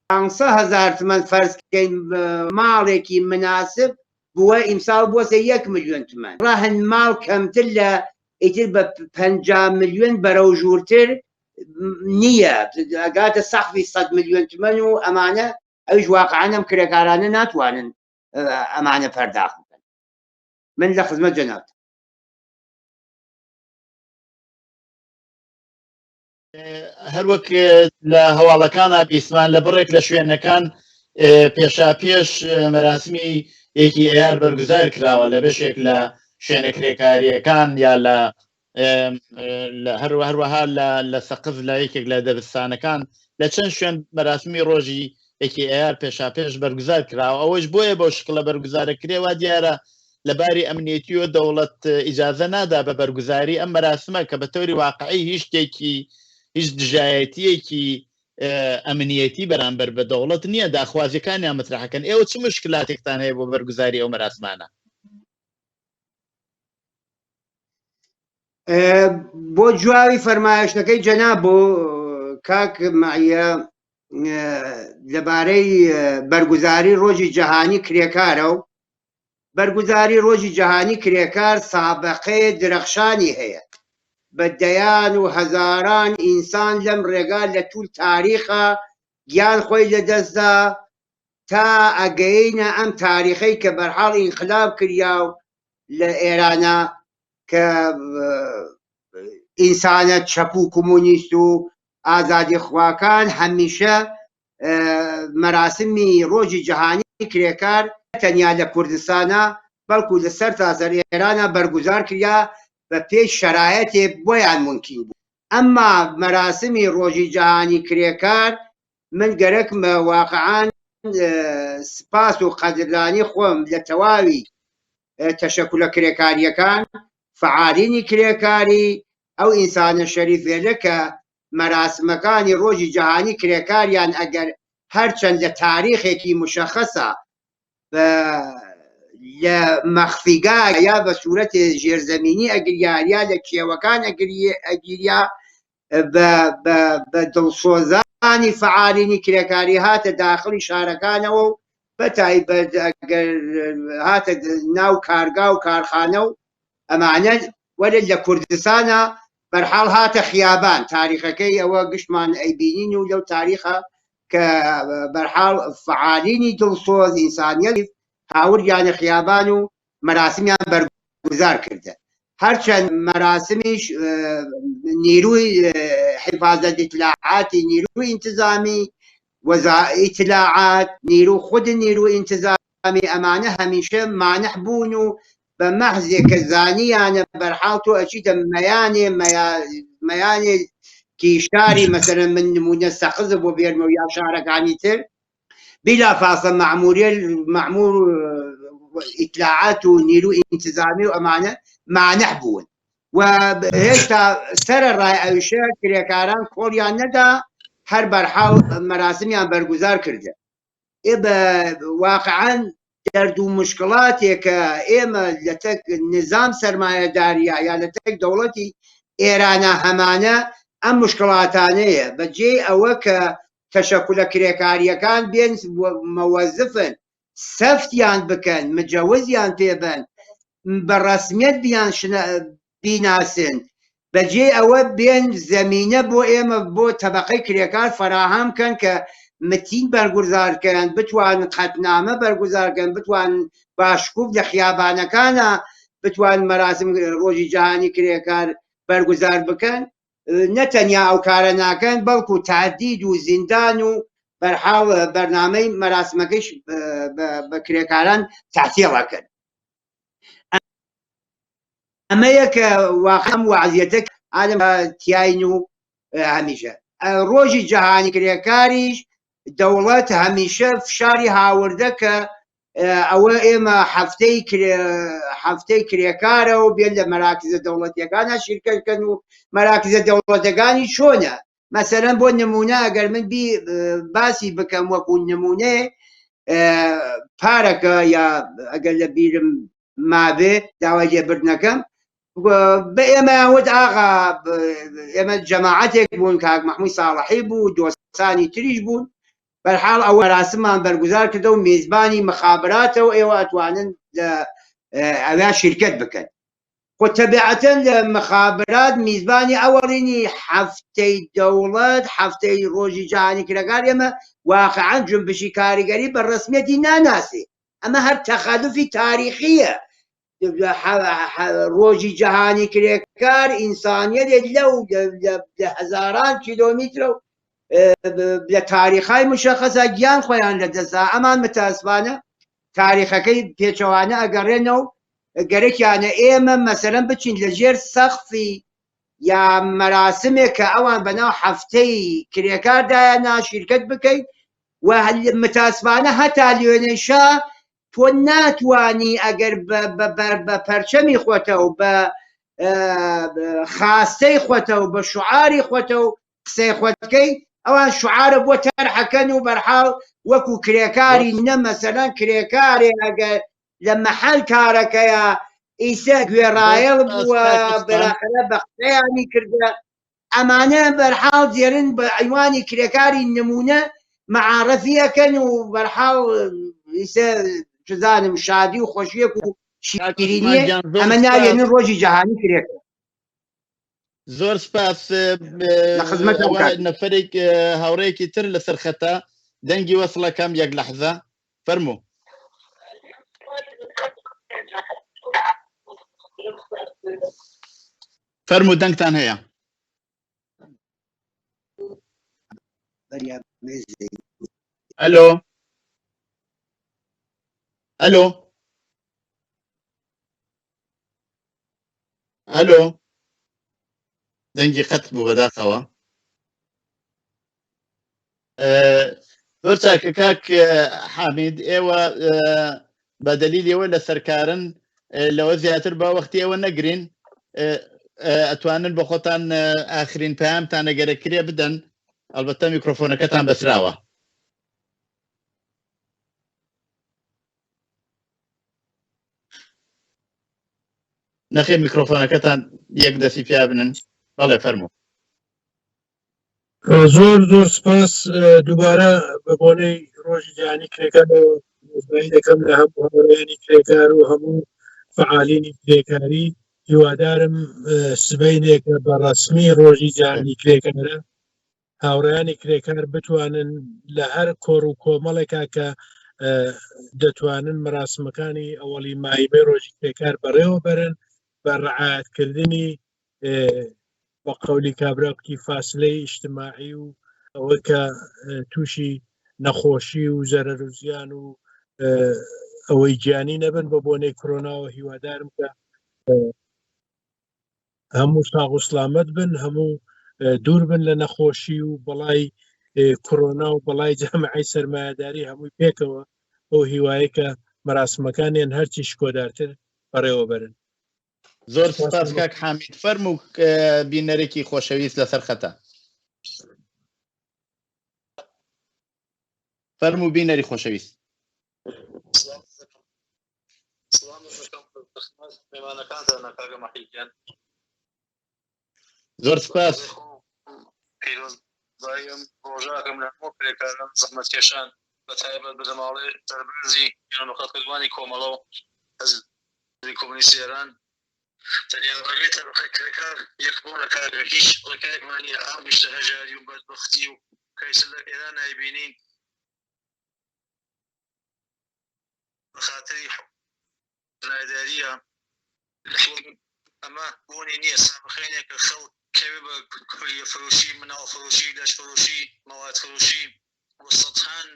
500,000 تمەن فەرزکەین ماڵێکی مناسب بووە ئیمساڵ بووە 1 ملیۆن تمەن، ڕاهن ماڵ کەمتر لە ئیتر بە 50 ملیۆن بەرەو ژوورتر نییە، ئەگاتە سەقفی 100 ملیۆن تمەن و ئەمانە ئەویش واقعاً ئەم کرێکارانە ناتوانن ئەمانە پەرداخ بکەن. من لە خزمەت جەناب. هەروەک لە هەواڵەکانە بیسمان لە بڕێک لە شوێنەکان پێشاپێش مەراسمی یەکی ئەیار بەرگزار کراوە لە بەشێک لە شوێنە کرێکاریەکان یا لە هەروەها لە سەقف لە یەکێک لە دەبستانەکان لە چەند شوێن مەراسمی ڕۆژی یەکی ئەیار پێشاپێش بەرگزار کراوە. ئەوەش بۆیە بۆ شکڵە بەرگزارە کرێوە دیارە لەباری ئەمنیەتیەوە دەوڵەت ئیجازە نادا بە بەرگزاری ئەم مەراسمە کە بە تەوری واقعی هیچ شتێکی هیچ دژایەتیەکی ئەمنیەتی بەرامبەر بە دەوڵەت نییە داخوازیەکانیان مەترحەکەن. ئێوە چ مشکلاتێکتان هەیە بۆ بەرگزاری ئەو مەراسمانە؟ بۆ جواوی فەرمایشتەکەی جەناب بۆ کاک مەعیە لەبارەی بەرگزاری ڕۆژی جەهانی کرێکارە و بەرگزاری ڕۆژی جەهانی کرێکار سابقەیە درەخشانی هەیە بە دەیان و هەزاران ئینسان لەم ڕێگا لە توول تاریخە گیان خۆی لەدەستدا تا ئەگەیەنە ئەم تاریخەی کە بەرحاڵ ئینقلاب کریا و لە ئێرانە کە ئینسانە چەپ و کۆمۆنیست و ئازادی خواکان هەمیشە مەراسمی ڕۆژی جەهانی کرێکار تەنیا لە کوردستانە بەڵکو لەسەر تاسەر ئێرانە بەرگزار کریا بە پێی شەرایەتێ بۆیان ممکن بوو. ئەمما مەراسمی ڕۆژی جەهانی کرێکار من گەرەکمە واقعاً سپاس و قەدردانی خۆم لە تەواوی تەشەکولە کرێکاریەکان فعالینی کرێکاری ئەو ئینسانە شەریفێنە کە مەراسمەکانی ڕۆژی جەهانی کرێکاریان ئەگەر هەرچەند لە تاریخێکی مشەخەسە لە مەخفیگا یا بە سوورەتی ژێرزەمینی ئەگریاریا لە کێوەکان ئەگیریا بە دڵسۆزانی فعالینی کرێکاری هاتە داخلی شارەکانەوە و بەتایبەت ئەگەر هاتە ناو کارگا و کارخانە و ئەمانە وەرە لە کوردستانە بەرحاڵ هاتە خیابان تاریخەکەی ئەوە گشتمان ئەیبینین و لەو تاریخە کە بەرحاڵ فعالینی دڵسۆز ئینسانیەتی هاوریانە خیابان و مەراسمیان بەرگزار کردە. هەرچەند مەراسمیش نیروی حفاظەت ئیتلاعاتی نیروی ئینتیزامی وەزارەتی ئیتلاعات نیرو خود نیروی ئینتیزامی ئەمانە هەمیشە مانع بوون و بە مەحزێکە زانیانە بەرحاڵ تۆ ئەچیتە مەیانێ کیشاری مەسەرەن من نمونە سەقزە بۆ بێرمە و یا شارەکانی تر بلافاصلە مەعموور ئیتلاعات و نیروی ئینتیزامی و ئەمانە مانع بوون و هێشتا سەرە ڕای ئەویشە کرێکاران کۆڵیان نەدا هەر بەرحاڵ مەراسمیان بەرگزار کردە. واقعاً دەرد و مشکڵاتێکە ئێمە لە تەک نظام سەرمایەداریە یا لە تەک دەوڵەتی ئێرانە هەمانە ئەم مشکڵاتانەیە بەجێ ئەوە کە تەشەکولە کرێکاریەکان بێن مەوەزفن سەفتیان بکەن مجەوزیان پێبن بە ڕەسمیەت بیناسن بەجێ ئەوە بێن زەمینە بۆ ئێمە بۆ تەبەقەی کرێکار فەراهەم کەن کە متین بەرگوزارکەن بتوانن قەتنامە بەرگوزارکەن بتوانن باشکوب لە خیابانەکانە بتوانن مەراسم ڕۆژی جیهانی کرێکار بەرگوزار بکەن نەتەنیا ئەو کارە ناکەن بەڵکو تهدید و زیندان و بەرحاڵ بەرنامەی مەراسمەکەیش بە کرێکاران تەحتیڵەکەن ئەمەیە کە واقعەم وەعزیەتە ئادەم تیاین و هەمیشە ڕۆژی جیهانی کرێکاریش دەوڵەت هەمیشە فشاری هاوردە کە ئەوە ئێمە هەفتەی کرێکارە و بێن لە مەراکزە دەوڵەتیەکانە شیرکەکەن و مەراکزە دەوڵەتەکانی چۆنە مەسەرەن بۆ نمونە ئەگەر من باسی بکەم وەکو نمونێ پارەکە یا ئەگەر لە بیرم مابێ داوای لێبردنەکەم بە ئێمە وت ئاغا ئێمە جەماعەتێک بوون کاک مەحموود ساڵحی بوو دۆستانی تریش بوون بەرحاڵ ئەوە راسممان بەرگوزار کردە و میزبانی مخابراتەوە ئێوە ئەتوانن ئەویان شیرکەت بکەن خۆ تەبیعەتەن لە مخابرات میزبانی ئەوەڵینی هەفتەی دەوڵەت هەفتەی ڕۆژی جیهانی کرێکار ئێمە واقعەن جنبشی کاریگەری بە ڕەسمیەتی ناناسێ ئەمە هەر تەخەلوفی تاریخیە ڕۆژی جیهانی کرێکار ئینسانیەتێک لە هەزاران کیلۆمیترە و لە تاریخای مشەخەسە گیان خۆیان لەدەستا ئەمان متاسفانە تاریخەکەی پێچەوانە ئەگەڕێنەوە گەرەکیانە ئێمە مەسەرەن بچین لەژێر سەقفی یا مەراسمێک کە ئەوان بەناو هەفتەی کرێکاردایە ناشیرکەت بکەیت و متاسفانە هەتا لێنێشا تۆ ناتوانی ئەگەر بە پەرچەمی خۆتەوە بە خاستەی خۆتەوە بە شوعاری خۆتەوە قسەی خۆتکەی ئەوان شوعارە بۆ تەرحەکەن و بەرحاڵ وەکو کرێکاری نە مەسەلەن کرێکارێ ئەگەر لە مەحەل کارەکەیە ئیسە گوێڕایەڵ بووە بەراخەرە بە قسەیانی کردە ئەمانە بەرحاڵ دێرن بە ئەیوانی کرێکاری نمونە مەعارەفیەکەن و بەرحاڵ ئیسە چزانم شادی و خۆشیەک و شیرینیە ئەمە ناوێنن ڕۆژی جیهانی کرێکار زۆر سپاس نەفەرێک هاوڕەیەکی تر لەسەر خەتە دەنگی وەسڵەکەم یەک لەحظە فەرموو فەرموو دەنگتان هەیە ئەلۆ ئەلۆ ئەلۆ دەنگی قەت بوو بەداخەوە زۆر چاکە کاک حامید ئێوە بە دەلیلەوە لە سەرکارن لەوە زیاتر با وەختی ئێوە نەگرین ئەتوانن بە خۆتان ئاخرین پەیامتان ئەگەرەکرێ بدەن ئەلبەتە میکرۆفۆنەکەتان بەسراوە نەخێ میکرۆفۆنەکەتان یەک دەستی پیا بنن بەڵێ فەرموو زۆر سپاس دووبارە بە بۆنەی ڕۆژی جیهانی کرێکار مزبایی دەکەم لە هەموو هەموڕێیانی کرێکار و هەموو فعالینی کرێکاری هیوادارم سبەینێکە بە ڕەسمی ڕۆژی جیهانی کرێکارە هاوڕێیانی کرێکار بتوانن لە هەر کۆڕ و کۆمەڵێکا کە دەتوانن مەراسمەکانی ئەوەڵی مایبەی ڕۆژی کرێکار بەڕێوە بەرن بە ڕعایەتکردنی بە قەولی کابراوکی فاصلەی ئیجتماعی و ئەوە کە تووشی نەخۆشی و زەرەر و زیان و ئەوەی گیانی نەبن بە بۆنەی کۆرۆناوە هیوادارم کە هەموو ساغ و سلامەت بن هەموو دوور بن لە نەخۆشی و بەڵای کۆرۆنا و بەڵای جامعەی سەرمایەداری هەمووی پێکەوە ئەو هیوایە کە مەراسمەکانیان هەرچی شکۆدارتر بەڕێوە بەرن زۆر سپاس کاک حامید فەرموو بینەرێکی خۆشەویست لەسەر خەتە فەرموو بینەری خۆشەویست میوانەکان کاکە مەحیدیان زۆر سپاس پیرۆزباییم ڕۆژاکەم لە هەموو پێکاران زەحمەتکێشان بەتایبەت بەدەماڵەی سەربەرزی یانوخەتکردوانی کۆمەڵە و حەزبی کۆمونیستی ئێران تەنیا ڕێگەی تەبەقەکار یەکبوون لە کارێکیش ڕێکایەکمانی ئامیشتە هەژاری و بەدبەختی و کەیسە لە ئێران نایبینین بەخاتری لایداریە ئەمە بوونی نییە سابقینێکە خەڵک کەوێ بە کولیە فروشی مناڵ فروشی لەش فروشی مەواد فروشی وسەدهان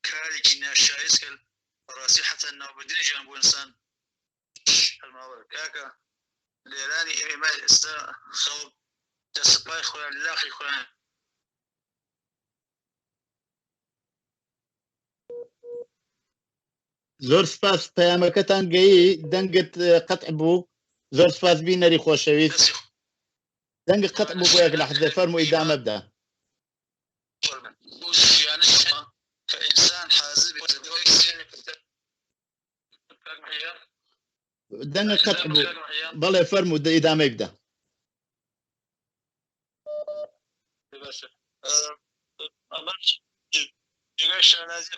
کارێکی ناشایست کرد بەڕاستی حتا ناوبردنیشیان بۆ ئینسان هەڵماوە کاکە لە ئێرانی ئێمە ئێستا خەڵک دەسەپای خۆیان لاقی خۆیان زۆر سپاس پەیامەکەتان گەیی دەنگت قەتع بوو زۆر سپاس بینەری خۆشەویست دەنگت قەتع بوو بۆ یەک لەحظە فەرموو ئیدامە بدە كإنسان حازم دەنگت قەتع بوو بەڵێ فەرموو ئیدامەی بدە أمرت جيش نازك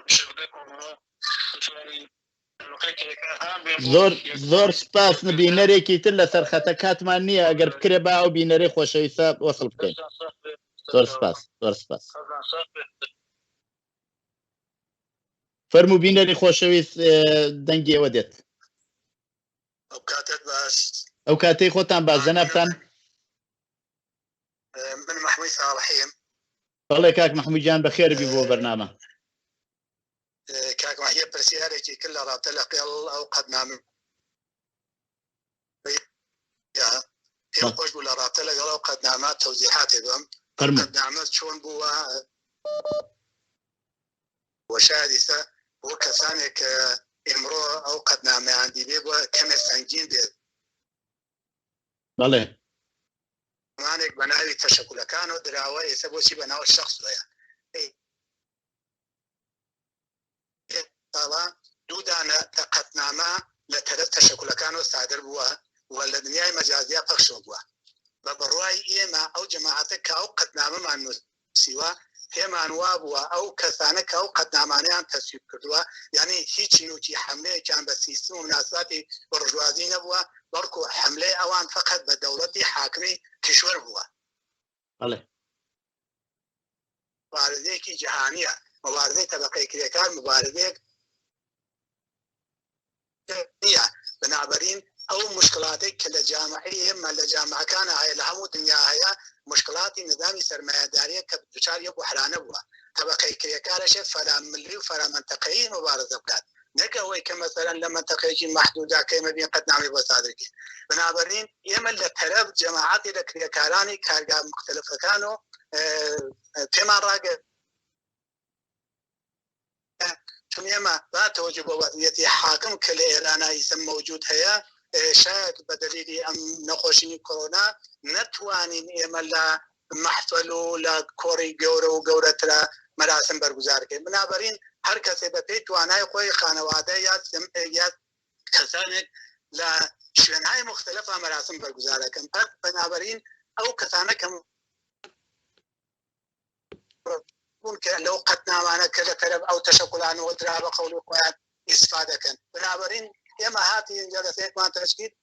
شبكة زۆر سپاس بینەرێکی تر لەسەر خەتە کاتمان نییە ئەگەر بکرێ با ئەو بینەرەی خۆشەویستە وەسڵ بکەین زۆر سپاس زۆر سپاس فەرموو بینەری خۆشەویست دەنگی ئێوە دێت ئەو کاتەی خۆتان باش جەنابتان من محمود صالحیم بەڵێ کاک محمود جان بەخێر بی بۆ بەرنامە كاك محيى برسياري كلها رابطة لقيل أو قد نعمل يا هي خوش بولا رابطة لقيل أو قد نعمل توزيحات دم قد نعمل شون بوا وشادثة وكثانك إمرو أو قد نعمل عندي بيبوا كم سنجين بيد بله مانك بناوي تشكل كانوا دراوة يسبوا شي بناو الشخص ده طبعا دودانا تقتنامه لترف تشكلكانو صادر بوا ولا دنياي مجازيه بخشو بوا ببرواي ايما او جماعتك او قتنامه مع سوا هما انوابوا او كثانك او قتنامانيان تسويب كردوا يعني هيك نوتي حمله كان بسيستم مناسباتي برجوازين بوا بركو حمله اوان فقط بدولتي حاكمي كشور بوا بله مبارزه كي جهانيه مبارزه طبقه كريكار مبارزه بنابراین او مشکلاتی که لجامعی ما لجامع کان های لهمو دنیا های مشکلاتی نظامی سرمایه‌داری که دچار یک بحران بود طبقه کریکارش فرا ملی و فرا منطقه‌ای مبارزه کرد نگوی که مثلا لمنطقه‌ای محدوده که مبین قد نامی بصادر کی بنابراین یمن لطرف جماعتی لکریکارانی کارگاه مختلف کانو تمام راجع تنيما لا توجب وضعية حاكم كل إيران يسمى موجود هي شاهد بدليل أم نقوشين كورونا نتوانين إيمالا محفلو لا كوري جورو جورتلا مراسم برگزار كي بنابراين هر کسی به پی توانای خوی خانواده یا کسانک لا شوێنهای مختلف مراسم برگزار کن پس بنابراین او کسانک ممكن لو قدنا معنا كذا كلام او تشكل عن ودرا بقول وقيات استفاده كان بنابراين يما هاتي جلسات ما تشكيل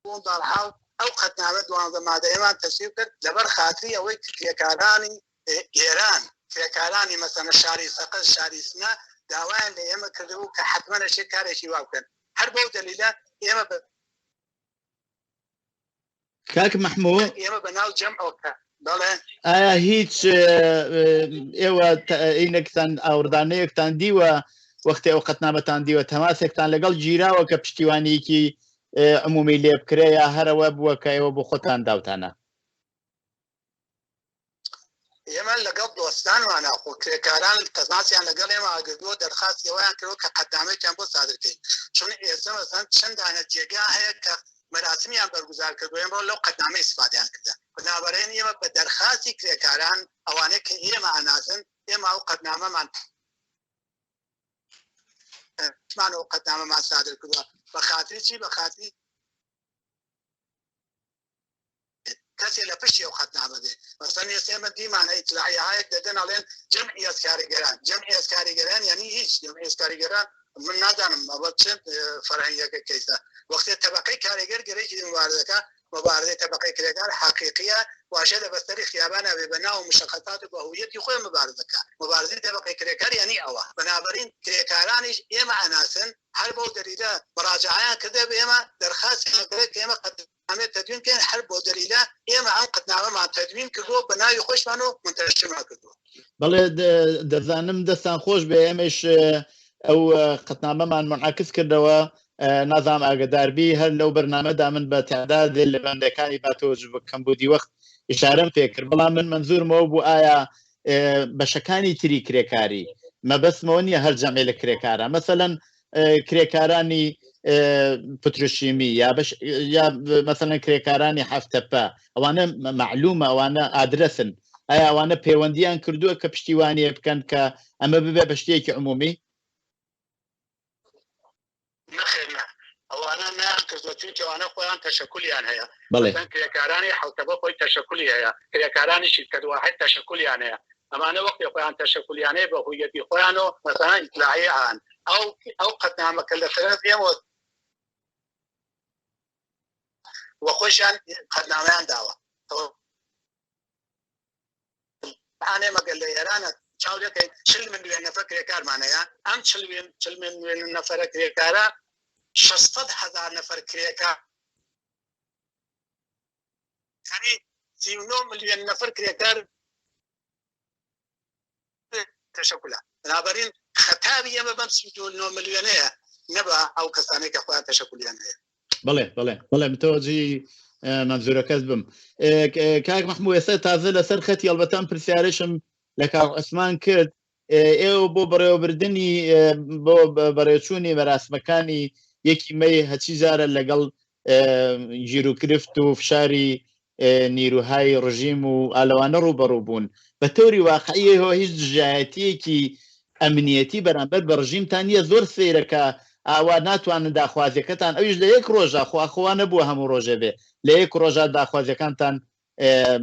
وضع حاول او قدنا مد وانظم دائما تشكيل لبر خاطري او كيكاراني ايران كيكاراني مثلا الشاري سقط الشاري سنا داوان يما كذو كحتما شي كاري شي واكن حربو دليله يما كاك محمود يما بناو جمع ئایا هیچ ئێوە ئینەکتان ئاوردانەیەکتان دیوە وەختی ئەو قەتنامەتان دیوە تەماسێکتان لەگەڵ گیراوە کە پشتیوانیکی عمومی لێ بکرێ یا هەرەوە بووە کە ئێوە بۆ خۆتان داوتانە ئێمە لەگەڵ دۆستانوانە خۆ کرێکاران تەماسیان لەگەڵ ئێمە ئاگردووە دەرخاستی ئەویان کردەوە کە قەتنامەیەکیان بۆ سادرکەین چون ئێستا مەسەڵەن چەندانە جێگا هەیە کە مراسمیان برگزار کردووە ئێمە لەو قەتنامە ئیسفادەیان کردە بنابراین ئێمە بە دەرخاستی کرێکاران ئەوانەیە کە ئێمە ئەناسن ئێمە ئەو قەتنامەمان ئەو قەتنامەمان سادر کردووە بە خاتری چی بە خاتری کەسێ لە پشتی ئەو خەتنامە بێ مەسەڵەن ئێستا دیمانە ئیتلاعیەیەک دەدەن ئەڵێن جەمعی ئەسکاریگەران یعنی هیچ جەمعی ئەسکاریگەران من نازانم ئەوە چەند فەرهەنگیەکە کەیسە وەختێ تەبەقەی کارێگەر گەرەیەکی مبارزەکە مبارزەی تەبەقەی کرێکار حەقیقیە واشە لە بەستەری خیابانە بێ بەناو مشەخەسات و بە هویەتی خۆی مبارزەکە مبارزەی تەبەقەی کرێکار یعنی ئەوە بەنابەرین کرێکارانیش ئێمە ئەناسن هەر بەو دەلیلە مراجعەیان کردە بە ئێمە دەرخاستی گرێت ئێمە قەتنامە تەدوین بکەین هەر بۆ دەلیلە ئێمە ئەم قەتنامەمان تەدوین کردووە بە ناوی خۆشمان و منتەشرمان کردووە. بەڵێ دەزانم دەستان خۆش بێ ئێمەش ئەو قەتنامەمان منعکس کردەوە نازام ئاگداربی هەر لەو بەرنامەدا من بە تعداد لە بەندەکانی باتۆژ بە کەمبودی وەخت ئشارەم پێ کرد بەڵام من منزورمەوە بوو ئایا بەشەکانی تری کرێکاری مەبەستمەوە نییە هەر جەمعێ لە کرێکارە مەسەلەن کرێکارانی پتروشیمی یا مەسەلەن کرێکارانی حەفتەپە ئەوانە معلومە ئەوانە ئادرسن ئایا ئەوانە پەیوەندیان کردووە کە پشتیوانیە بکەن کە ئەمە ببێ بە شتێکی عمومی ئەوانە ناکردوە چونکە ئەوانە خۆیان تەشەکولیان هەیە بەڵێ کرێکارانی حوتەبە خۆی تەشەکولی هەیە کرێکارانی شیرکەت واحد تەشەکولیان هەیە ئەمانە وەختی خۆیان تەشەکولیانەیە بە هویەتی خۆیان و مەسەڵەن ئیتلاعیەیان ئەو قەتنامەکە لە سەرەر دێمەوە وە خۆشیان قەتنامەیان داوە ئەمەگەر لە ئێرانە چاو دەکەین 40 ملیۆن نەفەر کرێکارمانەیە ئەم 40 ملیۆن نەفەرە کرێکارە 600,000 نەفەر کرێکار 39 ملیۆن نەفەر کرێکار تەشەکولە بنابەرین خەتاوی ئێمە بەم 39 ملیۆنەیە نەبە ئەو کەسانەی کە خۆیان تەشەکولیان هەیە. بەڵێ متوەجی منزورەکەت بم کاک مەحموود ئێستا تازە لەسەر خەتی ئەلبەتەم پرسیارشم لە کاک عوسمان کرد ئێوە بۆ بەڕێوەبردننی بۆ بەڕێچوونی مەراسمەکانی یەکی مەی هەچی جارە لەگەڵ گیرروکرفت و فشاری نیروهای ڕژیم و ئالەوانە ڕوبەڕوو بوون بە تۆری واقعیەوە هیچ دژایەتیەکی ئەمنیەتی بەرامبەر بە ڕژیمتان نیە زۆر سەیرەکە ئاوا ناتوانن داخوازیەکەتان ئەویش لە یەک ڕۆژە خواخوا نەبووە هەموو ڕۆژە بێ لە یەک ڕۆژە داخوازیەکانتان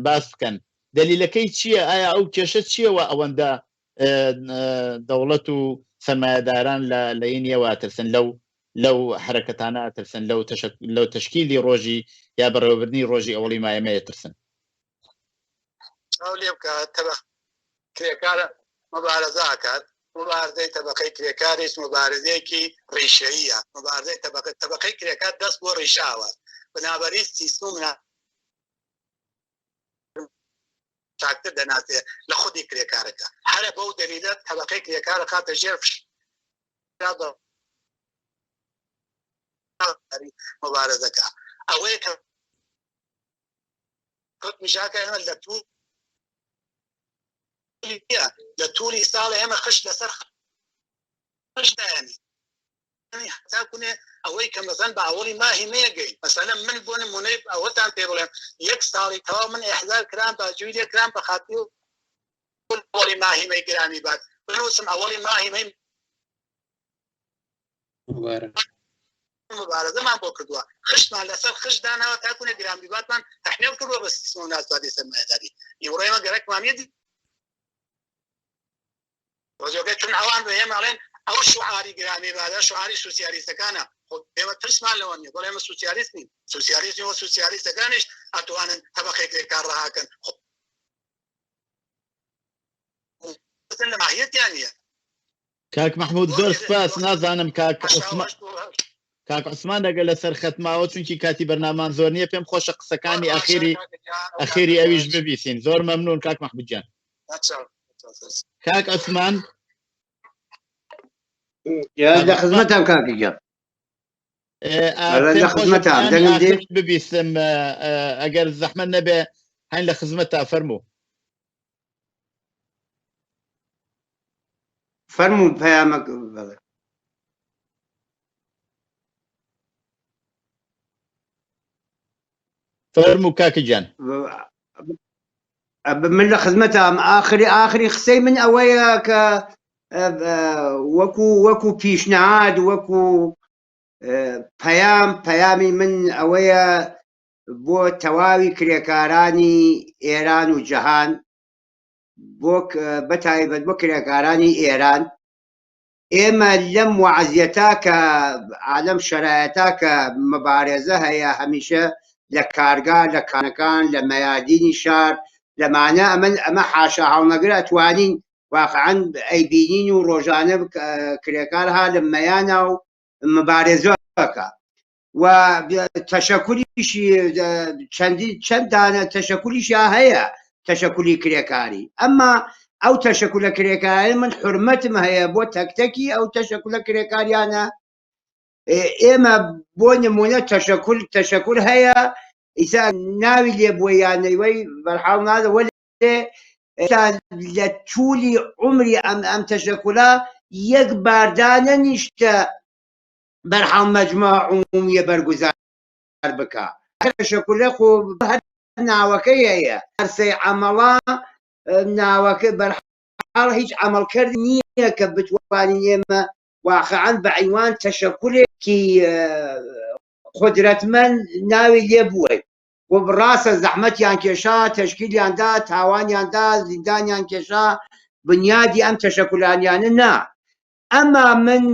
باس بکەن دلیلەکەی چییە ئایا ئەو کێشە چیەوە ئەوەندە دەوڵەت و سەرمایەداران لە ئینیەوە ترسن لەو حرەکەتانە ترسن لەو تشکیلی ڕۆژی یا بەڕێوەبردننی ڕۆژی ئەوڵی مایەمەیە ترسن لێ بکە کرێکارە مبارەزاکات مبارزەی تەبەقەی کرێکاریش مبارزەیەکی ڕیشەیە مبارزەی تەبەقەی کرێکار دەست بۆ ڕیشاوە بنابەری سیستم چاکتر دەناسێ لە خودی کرێکارەکە هەرە بەو دەلیلە تەبەقەی کرێکارە خاتە ژێر مبارزەکە ئەوەیە کە میژاکە ئێمە لە توولی ساڵ ئێمە خشت لەسەر خشتیانی تاکوێ ئەوەی کە مەزەن بە ئەوڵی ماهی مێگەی مەسەلە من بۆ نمونەی ئەوەتان پێ بڵێم یەک ساڵی تەواو من ئیحزار کرام باجووی لێ کرام بە خاتی و ئەوڵی ماهی مەی گرامی بات بنووسم ئەوڵی ماهی مەی مبارزەمان بۆ کردووە خشتمان لەسەر خشت داناوە تاکوێ گرامی باتمان تەحمێڵ کردووە بە سیستم و ناسوادی سەرمایەداری ئیمڕۆ ئێمە گەرەکمانیەتی ڕۆژەکە چون ئەوان بە ئێمەڵێن ئەو شوعاری گرامی بادە شوعاری سوسیالیستەکانە ئێمە ترسمان لەوە نیە بەڵێ ئێمە سوسیالیست نین سوسیالیستی و سوسیالیستەکانیش ئەتوانن تەبەقەی کرێکار ڕاهاکەن لە ماهیەتیان نیە. کاک مەحموود زۆر سپاس نازانم کاک عوسمان دەگە لەسەر خەتماوە چونکی کاتی بەرنامان زۆر نییە پێم خۆشە قسەکانی ئەخیری ئەویش ببیسین زۆر مەمنون کاک مەحموود جان. کاک عوسمان لە خزمەتام کاکی گیان لە خزمەتام ببیستم ئەگەر زەحمەت نەبێ هەین لە خزمەتتا فەرموو پەیامەک بڵێ فەرموو کاکی جان. من لە خزمەتام ئاخری قسەی من ئەوەیە کە وەکو پیشنهاد وەکو پەیامی من ئەوەیە بۆ تەواوی کرێکارانی ئێران و جەهان بەتایبەت بۆ کرێکارانی ئێران ئێمە لەم وەعزیەتا کە لەم شەرایەتا کە مەبارێزە هەیە هەمیشە لە کارگا لە کانەکان لە مەیادینی شار لەمانە ئەمە حاشا هەڵنەگرە ئەتوانین واقعەن ئەیبینین و ڕۆژانە کرێکار ها لە مەیانە و مەبارێزەکە و تەشەکولیشی چەند دانە تەشەکولیشیا هەیە تەشەکولی کرێکاری ئەمما ئەو تەشەکولە کرێکاری من حرمەتم هەیە بۆ تەکتەکی ئەو تەشەکولە کرێکاریانە ئێمە بۆ نمونە تەشەکول هەیە ئیسا ناوی لێ بۆ یانەوەی بەرحاڵ نادە وەلێ لە توولی عمری ئەم تەشەکولە یەک باردانە نیشتە بەرحاڵ مەجموع عمومیە بەرگوزار بکە تەشەکولە خۆ هەر ناوەکەی هەیە هەرسەی عەمەڵا ناوەکە بەرحاڵ هیچ عەمەڵکەرد نییە کە بتوانین ئێمە واقعەن بە عینوان تەشەکولێکی قودرەتمەند ناوی لێ بووە و ڕاستە زەحمەتیان کێشا تەشکیلیاندا تاوانیاندا زیندانیان کێشا بنیادی ئەم تەشەکولانیانە نا ئەمما من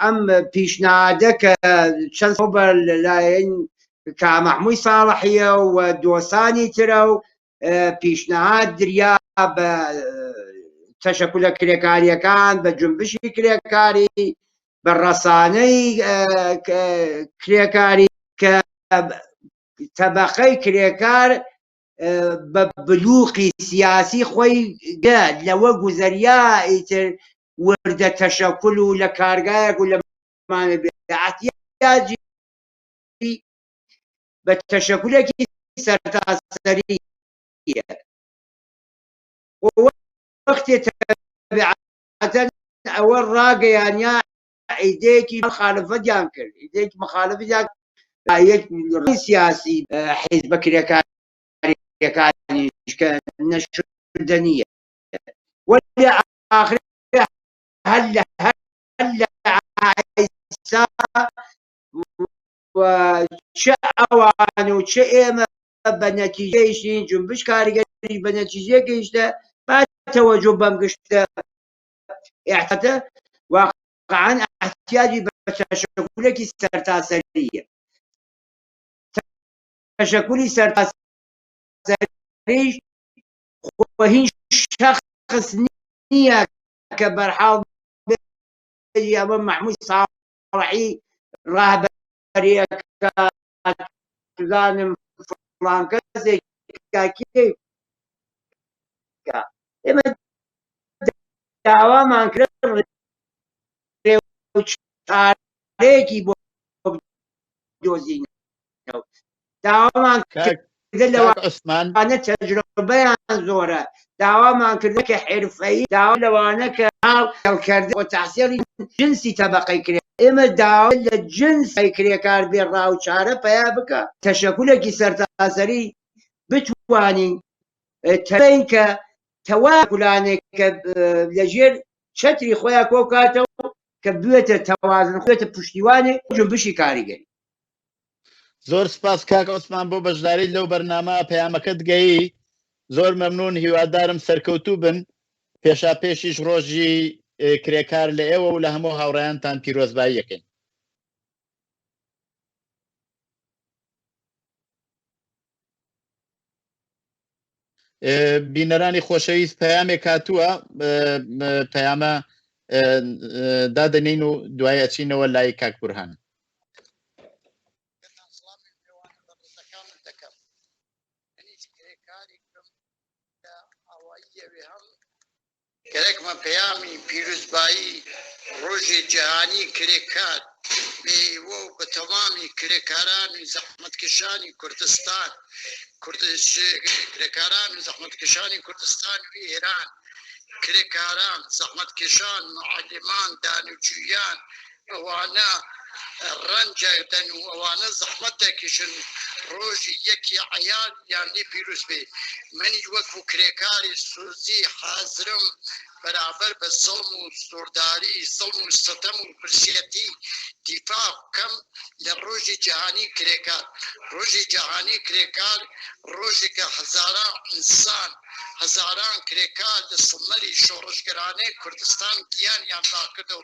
ئەم پیشنهادە کە چەند خۆبەر لەلایەن کا مەحموود ساڵحیە و دۆسانی ترە و پیشنهاد دریا بە تەشەکولە کرێکاریەکان بە جنبشی کرێکاری بە ڕەسانەی کرێکاری کە تەبەقەی کرێکار بە بلووقی سیاسی خۆی لەوە گوزەریا ئیتر وردە تەشەکول و لە کارگایەک و لەمانە احتیاجی بە تەشەکولێکی سەرتاسەریە وەختێ تەبیعەتەن ئەوە ڕاگەیانیا ئیدەیەکی مخالفەتیان کرد ئیدەیەکی مخالفەتیان یەک سیاسی حیزبە کرێکاریەکانیش کە نەشردنیە وەلی ئاخر هەر لە عیسا چه ئەوان و چه ئێمە بە نەتیجەیشتین جنبش کاریگەری بە نەتیجەیە گەیشتە با تەوەجۆ بەم گشتە ئێحتە واقعەن احتیاجی بە تەشەکولێکی سەرتاسەریە تەشەکولی سەرتاسەریش خۆ هیچ شەخص نییە کە بەرحاڵ ئەمە مەحموود ساڵحی ڕاهبەریەکە زانم فڵان کەسێک ئێمە داوامان کرد چارەیەکی بۆ دۆزینەوە داوامان کردە لەوانە تەجربەیان زۆرە داوامان کردە کە حرفەیی داوا لەوانە کە هەڵکردن بۆ تەحسیری جنسی تەبەقەی کرێ ئێمە داوا لە جنسی کرێکار بێ ڕاوچارە پەیا بکە تەشەکولێکی سەرتاسەری بتوانین تەبین کە تەواکولانێک کە لەژێر چەتری خۆیان کۆکاتەوە کە بوێتە تەوازن خۆێتە پشتیوانێ جنبشی کاریگەری زۆر سپاس کاک عوسمان بۆ بەشداری لەو بەرنامە پەیامەکەت گەیی زۆر مەمنون هیوادارم سەرکەوتوو بن پێشاپێشیش ڕۆژی کرێکار لە ئێوە و لە هەموو هاوڕێیانتان پیرۆزبایی یەکەین بینەرانی خۆشەویست پەیامێک هاتووە پەیامە دادەنین و دوای ئەچینەوە لای کاک بورهان گەرەکمە پەیامی پیرۆزبایی ڕۆژی جیهانی کرێکار بێوە و بە تەوامی کرێکارانی زەحمەتکێشانی کوردستان کرێکارانی زەحمەتکێشانی کوردستان و ئێران کرێکاران زەحمەتکێشان معەللیمان دانوجویان ئەوانە ڕەنجەدەن و ئەوانە زەحمەت دەکێشن ڕۆژی یەکی عەیان یان لێ پیرۆز بێ منی وەکو کرێکاری سوزی حازرم بەرابەر بە زڵم و سورداری زڵم و ستەم و برسێتی دیفاع بکەم لە ڕۆژی جیهانی کرێکار. ڕۆژی جیهانی کرێکار ڕۆژێکە هەزاران ئینسان هەزاران کرێکار لە سڵمەری شۆڕشگەرانەی کوردستان گیانیان باکرد و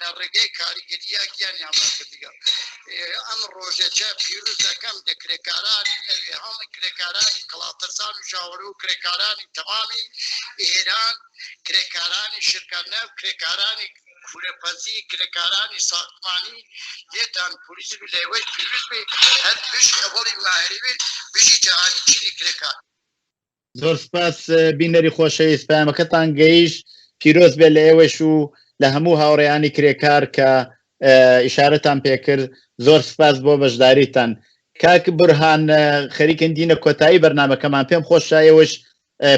لە ڕێگەی کاریگەریە گیانیان باکردیگە. ئەم ڕۆژێکە پیرۆز دەکەم لە کرێکارانی ئەوێ هەموو کرێکارانی کڵاتەرزان و ژاوەرە و کرێکارانی تەوامی ئێران، کرێکارانی شرکەنەو، کرێکارانی کوورەپەزی، کرێکارانی ساختمانی لێتان پۆلیس و لێوەی پیرۆز بێ هەر پشت ئەوەڵی ماهری بێت بژی جیهانی چینی کرێکار. زۆر سپاس بینەری خۆشەویست، پەیامەکەتان گەیشت. پیرۆز بێ لە ئێوەش و لە هەموو هاوڕێیانی کرێکار کە ئیشارەتان پێکرد. زۆر سپاس بۆ بەشداریتان. کاک بورهان، خەریکن دینە کۆتایی بەرنامەکەمان، پێم خۆشە ئێوەش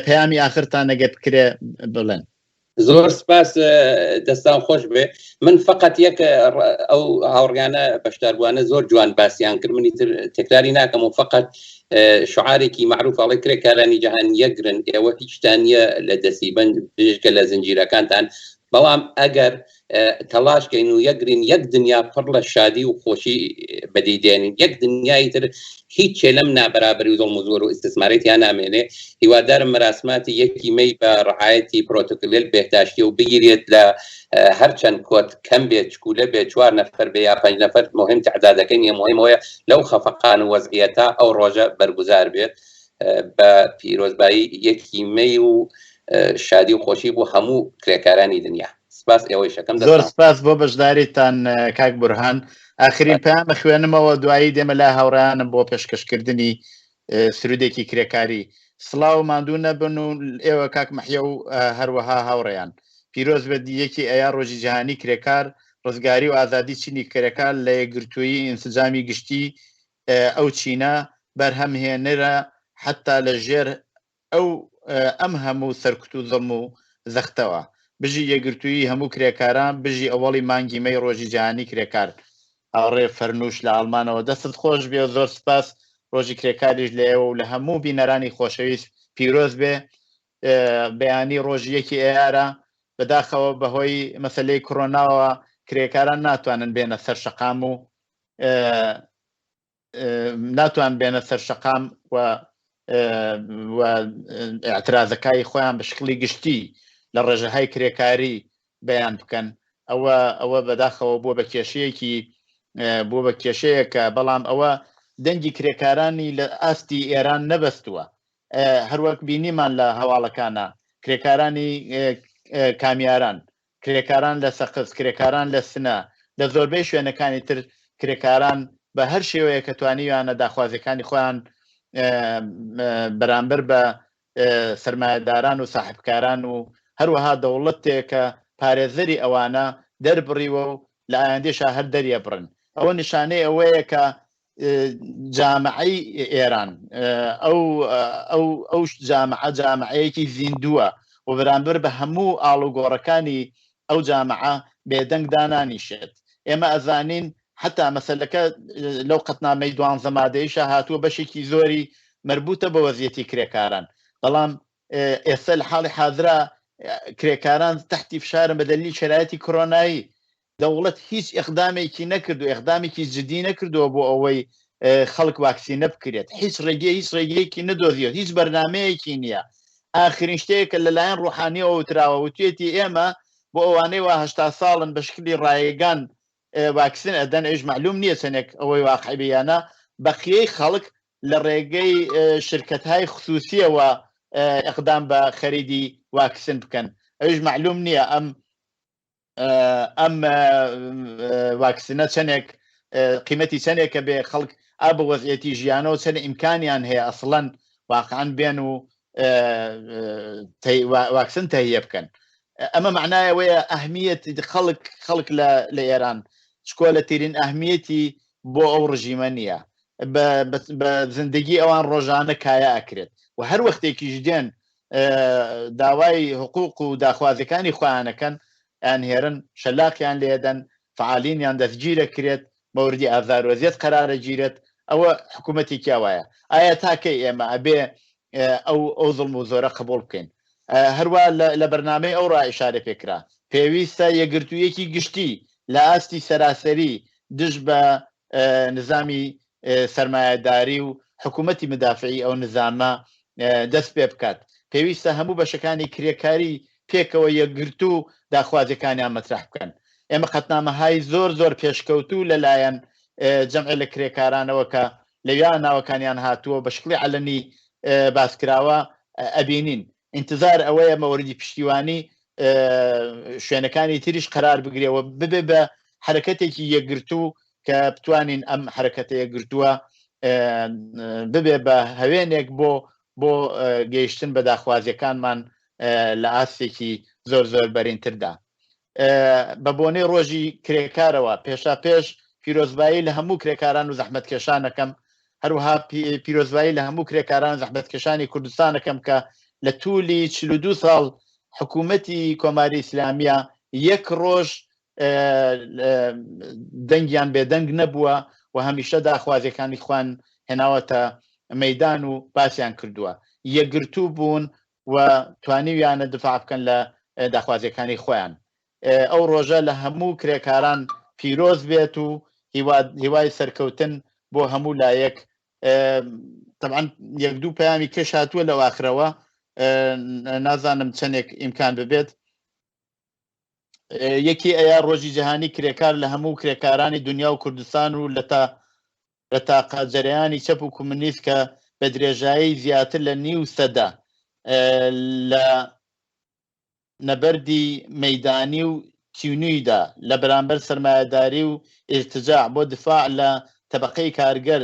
پەیامی ئاخرتان نەگەت کرێ بڵێن. زۆر سپاس، دەستان خۆش بێ. من فقط یەک ئەو هاوڕیانە بەشداربووانە زۆر جوان باسییان کرد، منی تکراری ناکەم و فقط شعارێکی معروف ئەڵێ کرێکارانی جیهان یەکگرن، ئێوە هیچتان نییە لە دەسیبەند بژگە لە زنجیرەکانتان، بەڵام ئەگەر تەلاشکەین و یەکگرین یەک دنیا پڕ لە شادی و خۆشی بەدیدێنین، یەک دنیای تر هیچ لەم نابەرابەری و زۆڵم و زۆر و ئیستثمارێتیان نامێنێ. هیوادارم مەراسماتی یەکی مەی بە ڕعایەتی پرۆتۆکۆل بێهداشتی و بگیرێت لە هەرچەند کۆت کەم بێت، چکولە بێت، 4 نەفەر بێ یا 5 نەفەر، مهم تعدادەکەی نیە، مهمەوەیە لەو خەفەقان و وەزعیەتە ئەو ڕۆژە بەرگوزار بێت بە پیرۆزبایی یەکی مەی و شادی و خۆشی بۆ هەموو کرێکارانی دنیا. سپاس ئێوەی شەکەم. زۆر سپاس بۆ بەشداریتان کاک بورهان. ئاخرین پەیامە خوێنمەوە، دوایی دێمە لای هاوڕیانم بۆ پێشکەشکردنی سرودێکی کرێکاری. سڵاو ماندوو نەبن و ئێوە کاک مەحیە و هەروەها هاوڕێیان. پیرۆز بە دیەکی ئەیا ڕۆژی جیهانی کرێکار، ڕزگاری و ئازادی چینی کرێکار لە یەکگرتووی ئینسجامی گشتی ئەو چینە بەرهەمهێنرە حتا لە ژێر ئەم هەموو سەرکوت و زەڵم و زەختەوە. بژی یەکگرتووی هەموو کرێکاران، بژی ئەوەڵی مانگی مەی ڕۆژی جیهانی کرێکار. هاوڕێ فەرنووش لە ئەڵمانەوە، دەستت خۆش بێ. زۆر سپاس، ڕۆژی کرێکاریش لە ئێوە و لە هەموو بینەرانی خۆشەویست پیرۆز بێ. بەیانی ڕۆژیەکی ئێرە بەداخەوە بەهۆی مەسەلەی کۆرۆناوە کرێکاران ناتوانن بێنە سەر شەقام و ناتوان بێنە سەر شەقام و ئاعترازەکانی خۆیان بە شکلی گشتی لە ڕێژەهای کرێکاری بەیان بکەن. ئەوە بەداخەوە بۆ بە کێشەیەکە، بەڵام ئەوە دەنگی کرێکارانی لە ئاستی ئێران نەبەستووە. هەروەک بینیمان لە هەواڵەکانە، کرێکارانی کامیاران، کرێکاران لە سەقز، کرێکاران لە سنە، لە زۆربەی شوێنەکانی تر کرێکاران بە هەر شێوەیە کە توانیویانە داخوازەکانی خۆیان بەرامبەر بە سەرمایەداران و ساحبکاران و هەروەها دەوڵەتێکە پارێزەری ئەوانە دەربڕیوە و لە ئایندێشا هەر دەریە بڕن. ئەوە نیشانەی ئەوەیە کە جامعەی ئێران ئەو جامعەیەکی زیندووە و بەرامبەر بە هەموو ئاڵوگۆڕەکانی ئەو جامعە بێدەنگ دانانیشێت. ئێمە ئەزانین حتا مەسەلەکە لەو قەتنامەی 12 مادەیشە هاتووە بەشێکی زۆری مربوطە بە وەزیەتی کرێکاران، بەڵام ئێستا لە حاڵی حاضرە کرێکاران تحتی فشارن بە دەلیلی شرایەتی کۆرۆنایی. دەوڵەت هیچ ئیقدامێکی نەکردو، ئیقدامێکی جدی نەکردووە بۆ ئەوەی خەڵک واکسینە بکرێت. هیچ ڕێگەیەکی نەدۆزیێت، هیچ بەرنامەیەکی نییە. ئاخرین شتەیەکە لەلایەن ڕوحانیەوە وتراوە، وتێتی ئێمە بۆ ئەوانەی وا 80 ساڵن بە شکلی ڕایگان واکسین ئەدەن، ئەوش معلوم نییە چەندێک ئەوەی واقعیبیانە، بەقیەی خەڵک لە ڕێگەی شرکەت‌های خصوصیەوە ئەقدام بە خەریدی واکسین بکەن. ئەوش معلوم نییە ئەم واکسینە چەندێک قیمەتی چەندێکە بێ خەڵک بە وەزعیەتی ژیانەوە چەند ئیمکانیان هەیە ئەسڵەن واقعاً بێن و واکسن تەهیە بکەن. ئەمە معنایەوەیە ئەهمیەت خەڵک لە ئێران شکۆلەترین ئەهمیەتی بۆ ئەو ڕژیمە نییە، بە زندگی ئەوان ڕۆژانە کایە ئەکرێت و هەر وەختێکیش دێن داوای حقوق و داخوازەکانی خۆیانەکەن ئەنهێرن، شەلاقیان لێدەن، فعالینیان دەستگیرە کرێت، مەوردی ئازاروەزیەت قەرارە گیرێت. ئەوە حکوومەتی کیاوایە؟ ئایا تاکەی ئێمە ئەبێ ئەو زڵم و زۆرە قبول بکەین؟ هەروە لە بەرنامەی ئەوڕۆ ئیشارە پێکرا پێویستە یەکگرتوویەکی گشتی لە ئاستی سەراسەری دژ بە نظامی سەرمایهداری و حکوومەتی مدافعی ئەو نظامە دەست پێ بکات پێویستە هەموو بەشەکانی کرێکاری پێکەوە یەکگرتوو داخوازەکانیان مەطرح بکەن ئێمە قەتنامەهای زۆر پێشکەوتوو لەلایەن جەمع لە کرێکارانەوە کە لەویان ناوەکانیان هاتووە بە شکلی عەلەنی باسکراوە ئەبینین انتظار ئەوەیە مەوەردی پشتیوانی شوێنەکانی تریش قرار بگرێەوە ببێ بە حرەکەتێکی یەکگرتوو کە بتوانین ئەم حرەکەتە یەکگرتووە ببێ بە هەوێنێک بۆ گەیشتن بە داخوازیەکانمان لە ئاستێکی زۆر بەرینتردا بە بۆنەی ڕۆژی کرێکارەوە پێشا پێش پیرۆزبایی لە هەموو کرێکاران و زەحمەتکێشانەکەم هەروەها پیرۆزبایی لە هەموو کرێکاران زەحمەتکێشانی کوردستانەکەم کە لە توولی 42 ساڵ حکوومەتی کۆماری ئیسلامیە یەک ڕۆژ دەنگیان بێدەنگ نەبووە و هەمیشە داخوازیەکانی خوان هێناوەتە مەیدان و باسییان کردووە یەکگرتوو بوون و توانیویانە دفاع بکەن لە داخوازیەکانی خۆیان ئەو ڕۆژە لە هەموو کرێکاران پیرۆز بێت و هیوای سەرکەوتن بۆ هەموو لایەک طبعاً یەک دوو پەیامی کەش هاتووە لەو ئاخرەوە نازانم چەندێک ئیمکان ببێت یەکی ئەیە ڕۆژی جەهانی کرێکار لە هەموو کرێکارانی دنیا و کوردستان و لە تاقاجەرەیانی چەپ و کومونیست کە بە درێژایی زیاتر لە نیو سەدا لە نەبەردی مەیدانی و تیونیدا لە بەرامبەر سەرمایهداری و ئیرتجاع بۆ دفاع لە تەبەقەی کارگەر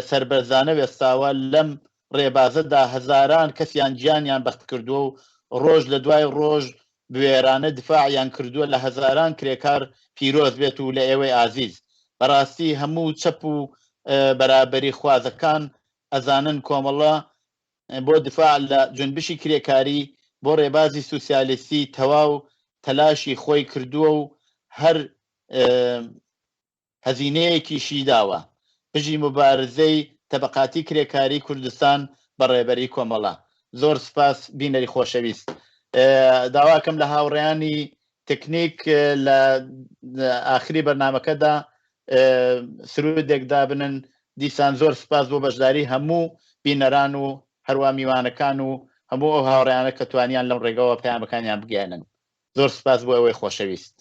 سەربەرزانە وێستاوە لەم ڕێبازەدا هەزاران کەسیان گیانیان بەخت کردووە و ڕۆژ لە دوای ڕۆژ بوێرانە دفاعیان کردووە لە هەزاران کرێکار پیرۆز بێت و لە ئێوەی ئازیز بەڕاستی هەموو چەپ و بەرابەری خوازەکان ئەزانن کۆمەڵە بۆ دفاع لە جونبشی کرێکاری بۆ ڕێبازی سوسیالیستی تەواو تەلاشی خۆی کردووە و هەر هەزینەیەکیشی داوە پژی مبارزەی تەبەقاتی کرێکاری کوردستان بە ڕێبەری کۆمەڵە زۆر سپاس بینەری خۆشەویست داواکەم لە هاوڕێیانی تکنیک لە ئاخری بەرنامەکەدا سرودێکدا بنن دیسان زۆر سپاس بۆ بەشداری هەموو بینەران و هەروە میوانەکان و هەموو ئەو هاوڕێیانە کە توانیان لەم ڕێگەوە پەیامەکانیان بگەێنن زۆر سپاس بۆ ئەوەی خۆشەویست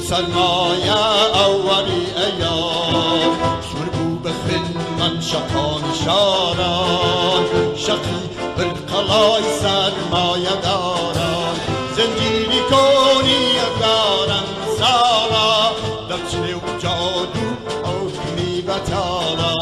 سرمایه اولی ایام شربو بخل من شقان شاران شقی بالقلای سرمایه داران زنجیری کنی دارن سارا دفچه و جادو حکمی بتارا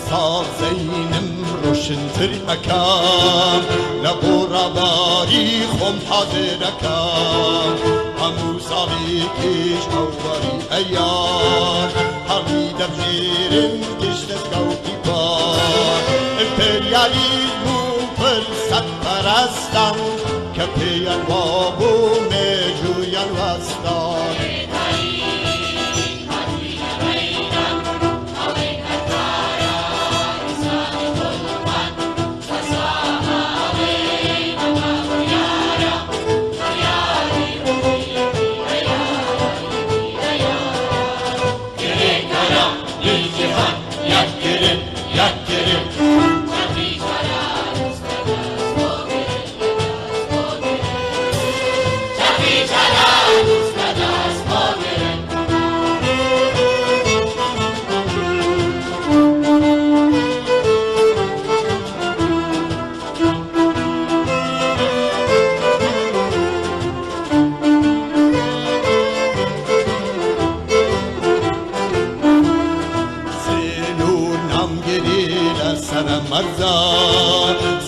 سازینم روشنتر اکم لبوراباری خم حاضر اکم همو سالی کش اواری ایار همی دبجیرم گشت گوتی بار امپریالیزمو فرصت پرستن که پیان بابو میجویان وستان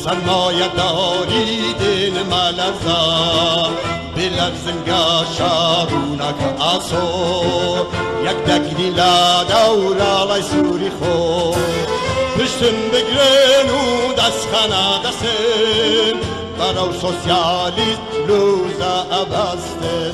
سرمایه داری دل ملرزا بلرزنگا شارونک آسو یک دگری لا دورا لای سوری خو پشتن بگرن و دست خانه دستن برای سوسیالیست لوزا ابستن